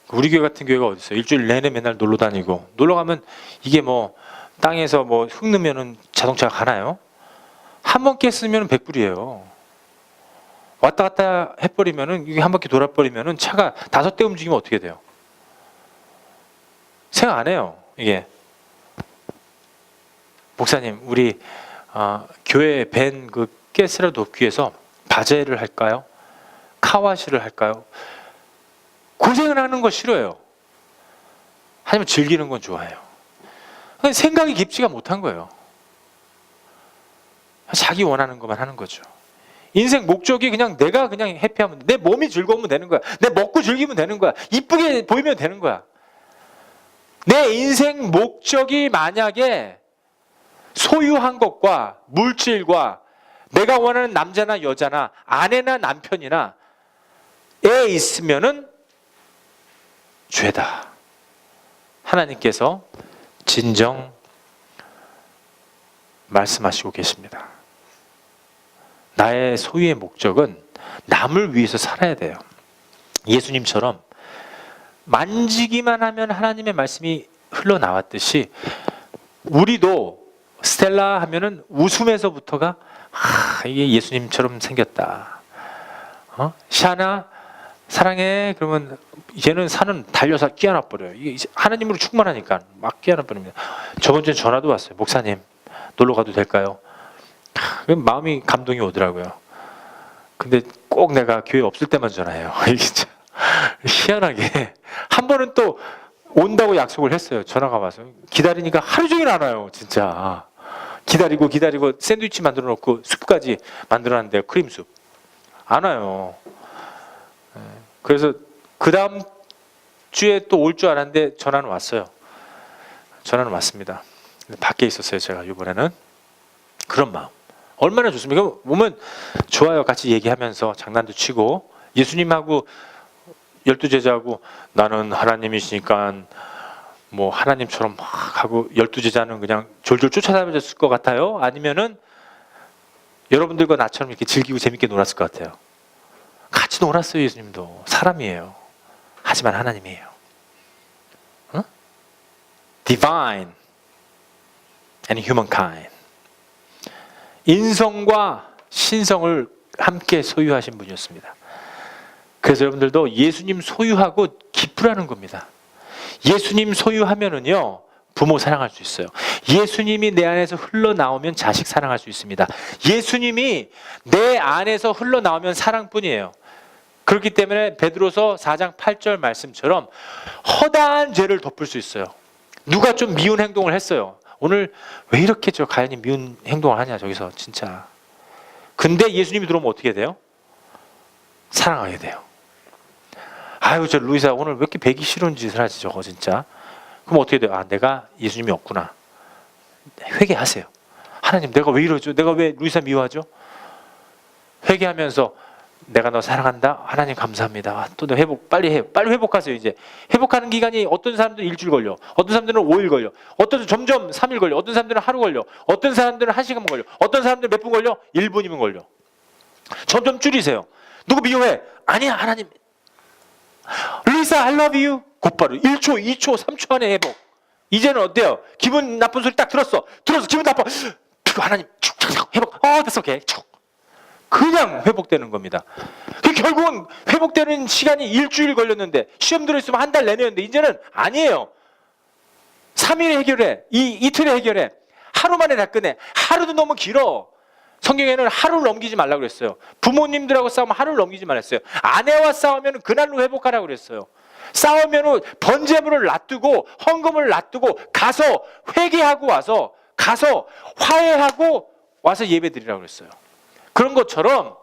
우리 교회 같은 교회가 어디 있어요? 일주일 내내 맨날 놀러 다니고, 놀러 가면 이게 뭐 땅에서 뭐 흙 넣으면 자동차가 가나요? 한 번 깼으면 100불이에요. 왔다 갔다 해버리면은, 이게 한 바퀴 돌아버리면은 차가 5대 움직이면 어떻게 돼요? 생각 안 해요. 이게 목사님, 우리 교회 밴 그 가스라도 돕기 위해서 바제를 할까요? 카와시를 할까요? 고생을 하는 거 싫어요. 하지만 즐기는 건 좋아해요. 생각이 깊지가 못한 거예요. 자기 원하는 것만 하는 거죠. 인생 목적이 그냥 내가 그냥 해피하면 돼. 내 몸이 즐거우면 되는 거야. 내 먹고 즐기면 되는 거야. 이쁘게 보이면 되는 거야. 내 인생 목적이 만약에 소유한 것과 물질과 내가 원하는 남자나 여자나 아내나 남편이나 애 있으면은 죄다. 하나님께서 진정 말씀하시고 계십니다. 나의 소유의 목적은 남을 위해서 살아야 돼요. 예수님처럼 만지기만 하면 하나님의 말씀이 흘러나왔듯이 우리도 스텔라 하면은 웃음에서부터가 이게 예수님처럼 생겼다. 샤나 사랑해 그러면 이제는 산은 달려서 끼어나 버려요. 이게 하나님으로 충만하니까 막 끼어나 버립니다. 저번 주에 전화도 왔어요. 목사님 놀러 가도 될까요? 마음이 감동이 오더라고요. 근데 꼭 내가 교회 없을 때만 전화해요. 이게 진짜 희한하게 한 번은 또 온다고 약속을 했어요. 전화가 와서 기다리니까 하루 종일 안 와요. 진짜 기다리고 샌드위치 만들어 놓고 숲까지 만들어 놨는데요. 크림숲 안 와요. 그래서 그 다음 주에 또 올 줄 알았는데 전화는 왔어요. 전화는 왔습니다. 밖에 있었어요. 제가 이번에는 그런 마음 얼마나 좋습니까? 오면 좋아요. 같이 얘기하면서 장난도 치고 예수님하고 12제자하고 나는 하나님이시니까 뭐 하나님처럼 막 하고 12제자는 그냥 졸졸 쫓아다녔을 것 같아요? 아니면은 여러분들과 나처럼 이렇게 즐기고 재밌게 놀았을 것 같아요? 같이 놀았어요. 예수님도 사람이에요. 하지만 하나님이에요. Divine and humankind. 인성과 신성을 함께 소유하신 분이었습니다. 그래서 여러분들도 예수님 소유하고 기쁘라는 겁니다. 예수님 소유하면은요 부모 사랑할 수 있어요. 예수님이 내 안에서 흘러나오면 자식 사랑할 수 있습니다. 예수님이 내 안에서 흘러나오면 사랑뿐이에요. 그렇기 때문에 베드로서 4장 8절 말씀처럼 허다한 죄를 덮을 수 있어요. 누가 좀 미운 행동을 했어요. 오늘 왜 이렇게 저 가연이 미운 행동을 하냐 저기서 진짜. 근데 예수님이 들어오면 어떻게 돼요? 사랑하게 돼요. 아유 저 루이사 오늘 왜 이렇게 배기 싫은 짓을 하지 저거 진짜. 그럼 어떻게 돼요? 아 내가 예수님이 없구나. 회개하세요. 하나님 내가 왜 이러죠? 내가 왜 루이사 미워하죠? 회개하면서 내가 너 사랑한다. 하나님 감사합니다. 또 너 회복 빨리 해요. 빨리 회복하세요. 이제 회복하는 기간이 어떤 사람들은 일주일 걸려. 어떤 사람들은 5일 걸려. 어떤 점점 3일 걸려. 어떤 사람들은 하루 걸려. 어떤 사람들은 1시간 걸려. 어떤 사람들은 몇 분 걸려? 1분이면 걸려. 점점 줄이세요. 누구 미워해? 아니야 하나님. 루이사 I love you. 곧바로 1초, 2초, 3초 안에 회복. 이제는 어때요? 기분 나쁜 소리 딱 들었어 기분 나빠. 하나님 회복. 됐어 오케이. 그냥 회복되는 겁니다. 결국은 회복되는 시간이 일주일 걸렸는데 시험 들어있으면 한 달 내내였는데 이제는 아니에요. 3일에 해결해. 이틀에 해결해. 하루 만에 다 끝내. 하루도 너무 길어. 성경에는 하루를 넘기지 말라고 그랬어요. 부모님들하고 싸우면 하루를 넘기지 말랬어요. 아내와 싸우면 그날로 회복하라고 그랬어요. 싸우면 번제물을 놔두고 헌금을 놔두고 가서 회개하고 와서 가서 화해하고 와서 예배 드리라고 그랬어요. 그런 것처럼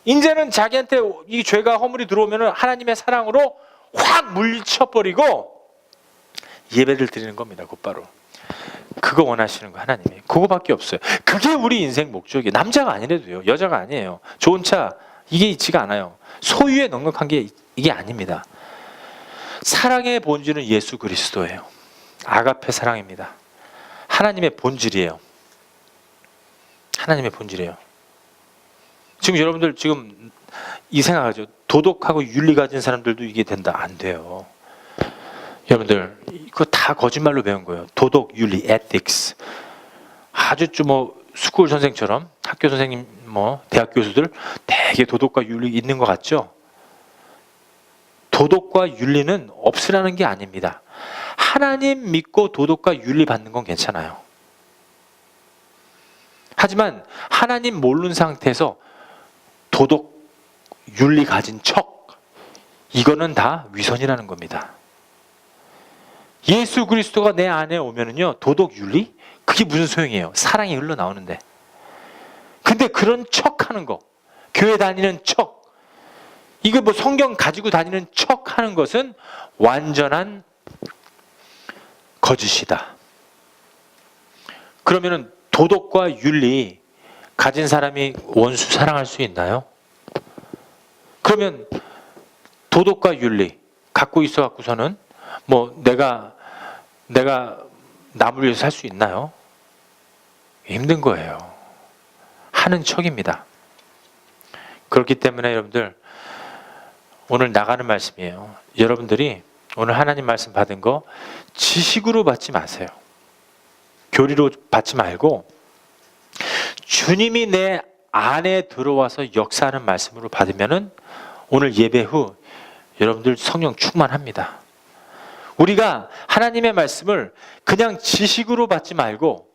이제는 자기한테 이 죄가 허물이 들어오면 하나님의 사랑으로 확 물리쳐버리고 예배를 드리는 겁니다. 곧바로. 그거 원하시는 거 하나님이. 그거밖에 없어요. 그게 우리 인생 목적이에요. 남자가 아니래도요. 여자가 아니에요. 좋은 차 이게 있지가 않아요. 소유에 넉넉한 게 이게 아닙니다. 사랑의 본질은 예수 그리스도예요. 아가페 사랑입니다. 하나님의 본질이에요. 하나님의 본질이에요. 지금 여러분들 지금 이 생각하죠. 도덕하고 윤리 가진 사람들도 이게 된다. 안 돼요. 여러분들 이거 다 거짓말로 배운 거예요. 도덕, 윤리, ethics. 아주 좀 스쿨 선생처럼 학교 선생님 대학 교수들 되게 도덕과 윤리 있는 것 같죠? 도덕과 윤리는 없으라는 게 아닙니다. 하나님 믿고 도덕과 윤리 받는 건 괜찮아요. 하지만 하나님 모르는 상태에서 도덕, 윤리 가진 척 이거는 다 위선이라는 겁니다. 예수 그리스도가 내 안에 오면은요 도덕, 윤리 그게 무슨 소용이에요? 사랑이 흘러나오는데. 근데 그런 척하는 거 교회 다니는 척 이거 성경 가지고 다니는 척하는 것은 완전한 거짓이다. 그러면은 도덕과 윤리 가진 사람이 원수 사랑할 수 있나요? 그러면 도덕과 윤리 갖고 있어 갖고서는 내가 내가 남을 위해서 살 수 있나요? 힘든 거예요. 하는 척입니다. 그렇기 때문에 여러분들, 오늘 나가는 말씀이에요. 여러분들이 오늘 하나님 말씀 받은 거 지식으로 받지 마세요. 교리로 받지 말고 주님이 내 안에 들어와서 역사하는 말씀으로 받으면은 오늘 예배 후 여러분들 성령 충만합니다. 우리가 하나님의 말씀을 그냥 지식으로 받지 말고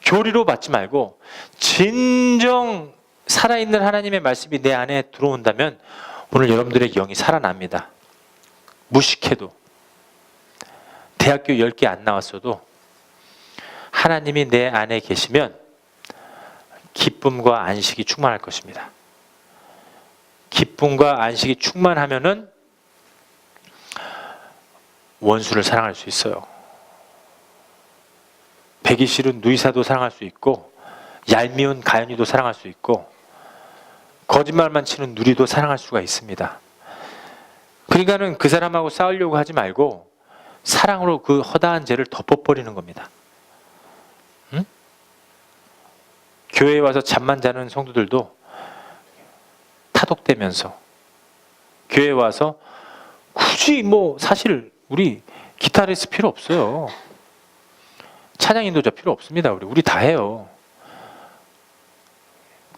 교리로 받지 말고 진정 살아있는 하나님의 말씀이 내 안에 들어온다면 오늘 여러분들의 영이 살아납니다. 무식해도, 대학교 10개 안 나왔어도 하나님이 내 안에 계시면 기쁨과 안식이 충만할 것입니다. 기쁨과 안식이 충만하면은 원수를 사랑할 수 있어요. 배기 싫은 누이사도 사랑할 수 있고, 얄미운 가연이도 사랑할 수 있고, 거짓말만 치는 누리도 사랑할 수가 있습니다. 그러니까는 그 사람하고 싸우려고 하지 말고 사랑으로 그 허다한 죄를 덮어버리는 겁니다. 응? 교회에 와서 잠만 자는 성도들도 타독되면서, 교회에 와서 굳이 사실 우리 기타리스트 필요 없어요. 찬양 인도자 필요 없습니다. 우리 다 해요.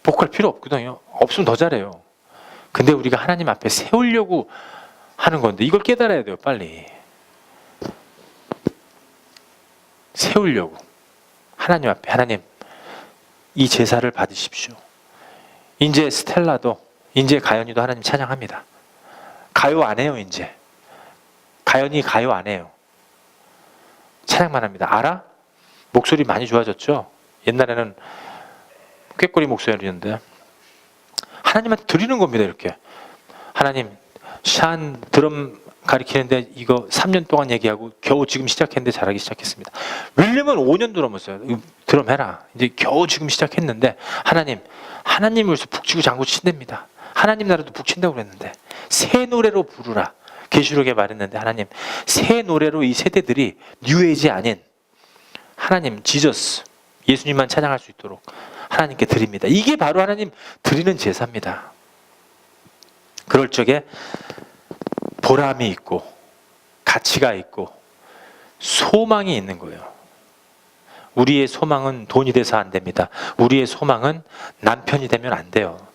보컬 필요 없거든요. 없으면 더 잘해요. 근데 우리가 하나님 앞에 세우려고 하는 건데 이걸 깨달아야 돼요. 빨리 세우려고 하나님 앞에, 하나님 이 제사를 받으십시오. 이제 스텔라도, 이제 가연이도 하나님 찬양합니다. 가요 안 해요. 이제 가연이 가요 안 해요. 찬양만 합니다. 알아? 목소리 많이 좋아졌죠? 옛날에는 꾀꼬리 목소리였는데 하나님한테 드리는 겁니다. 이렇게 하나님, 샨 드럼 가르치는데 이거 3년 동안 얘기하고 겨우 지금 시작했는데 잘하기 시작했습니다. 윌리엄은 5년 드럼했어요. 드럼 해라. 이제 겨우 지금 시작했는데 하나님을 위해서 북치고 장구 친답니다. 하나님 나라도 북친다고 그랬는데 새 노래로 부르라. 계시록에 말했는데 하나님, 새 노래로 이 세대들이 뉴에이지 아닌 하나님 지저스, 예수님만 찬양할 수 있도록 하나님께 드립니다. 이게 바로 하나님 드리는 제사입니다. 그럴 적에 보람이 있고 가치가 있고 소망이 있는 거예요. 우리의 소망은 돈이 돼서 안 됩니다. 우리의 소망은 남편이 되면 안 돼요.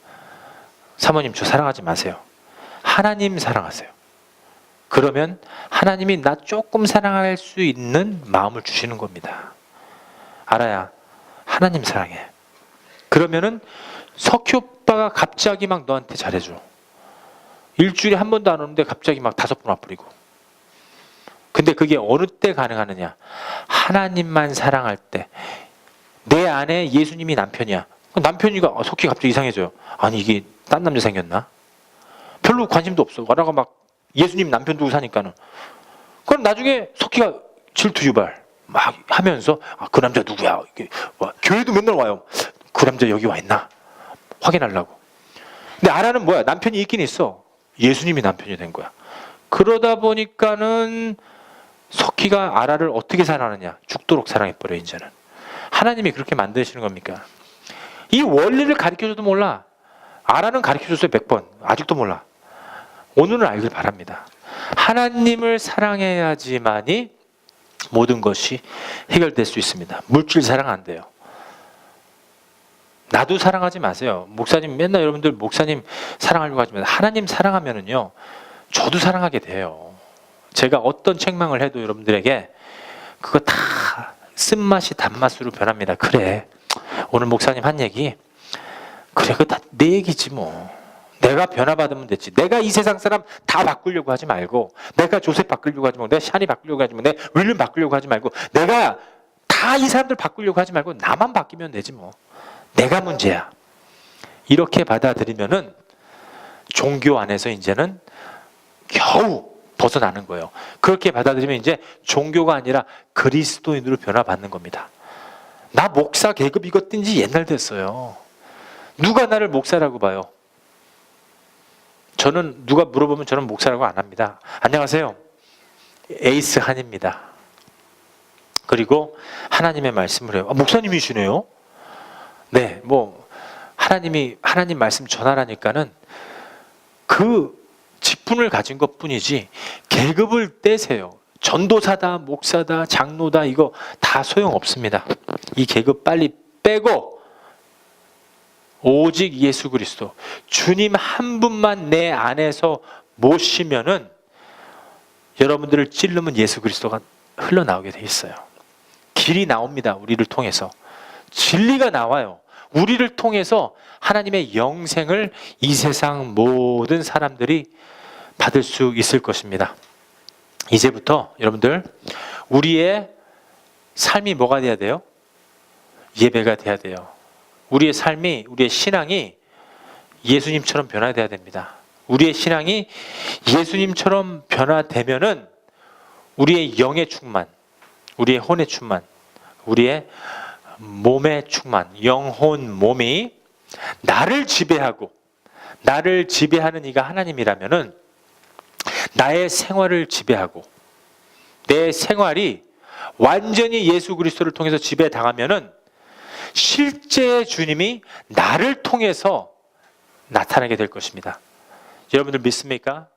사모님, 저 사랑하지 마세요. 하나님 사랑하세요. 그러면 하나님이 나 조금 사랑할 수 있는 마음을 주시는 겁니다. 알아야 하나님 사랑해. 그러면은 석희 오빠가 갑자기 막 너한테 잘해줘. 일주일에 한 번도 안 오는데 갑자기 막 5번 와버리고. 근데 그게 어느 때 가능하느냐? 하나님만 사랑할 때. 내 안에 예수님이 남편이야. 남편이가 석희 갑자기 이상해져요. 아니 이게 딴 남자 생겼나? 별로 관심도 없어. 와라가 막 예수님 남편 두고 사니까는. 그럼 나중에 석희가 질투 유발 막 하면서 그 남자 누구야? 교회도 맨날 와요. 그 남자 여기 와 있나? 확인하려고. 근데 아라는 뭐야? 남편이 있긴 있어. 예수님이 남편이 된 거야. 그러다 보니까는 석희가 아라를 어떻게 사랑하느냐? 죽도록 사랑해버려. 이제는 하나님이 그렇게 만드시는 겁니까? 이 원리를 가르쳐줘도 몰라. 아라는 가르쳐줬어요. 100번. 아직도 몰라. 오늘은 알길 바랍니다. 하나님을 사랑해야지만이 모든 것이 해결될 수 있습니다. 물질 사랑 안 돼요. 나도 사랑하지 마세요. 목사님 맨날 여러분들 목사님 사랑하려고 하지만 하나님 사랑하면은요, 저도 사랑하게 돼요. 제가 어떤 책망을 해도 여러분들에게 그거 다 쓴맛이 단맛으로 변합니다. 그래, 오늘 목사님 한 얘기, 그래 그거 다 내 얘기지 뭐. 내가 변화받으면 됐지. 내가 이 세상 사람 다 바꾸려고 하지 말고, 내가 조셉 바꾸려고 하지 말고, 내가 샤니 바꾸려고 하지 말고, 내가 윌리엄 바꾸려고 하지 말고, 내가 다 이 사람들 바꾸려고 하지 말고 나만 바뀌면 되지 뭐. 내가 문제야. 이렇게 받아들이면은 종교 안에서 이제는 겨우 벗어나는 거예요. 그렇게 받아들이면 이제 종교가 아니라 그리스도인으로 변화받는 겁니다. 나 목사 계급 이거 뛴 지 옛날 됐어요. 누가 나를 목사라고 봐요? 저는 누가 물어보면 저는 목사라고 안 합니다. 안녕하세요, 에이스 한입니다. 그리고 하나님의 말씀을 해요. 목사님이시네요. 네, 뭐 하나님 말씀 전하라니까는 그 직분을 가진 것뿐이지 계급을 떼세요. 전도사다, 목사다, 장로다 이거 다 소용없습니다. 이 계급 빨리 빼고 오직 예수 그리스도 주님 한 분만 내 안에서 모시면은 여러분들을 찌르면 예수 그리스도가 흘러나오게 돼 있어요. 길이 나옵니다. 우리를 통해서 진리가 나와요. 우리를 통해서 하나님의 영생을 이 세상 모든 사람들이 받을 수 있을 것입니다. 이제부터 여러분들 우리의 삶이 뭐가 돼야 돼요? 예배가 돼야 돼요. 우리의 삶이, 우리의 신앙이 예수님처럼 변화돼야 됩니다. 우리의 신앙이 예수님처럼 변화되면은 우리의 영의 충만, 우리의 혼의 충만, 우리의 몸의 충만, 영혼, 몸이 나를 지배하고 나를 지배하는 이가 하나님이라면은 나의 생활을 지배하고 내 생활이 완전히 예수 그리스도를 통해서 지배당하면은 실제 주님이 나를 통해서 나타나게 될 것입니다. 여러분들 믿습니까?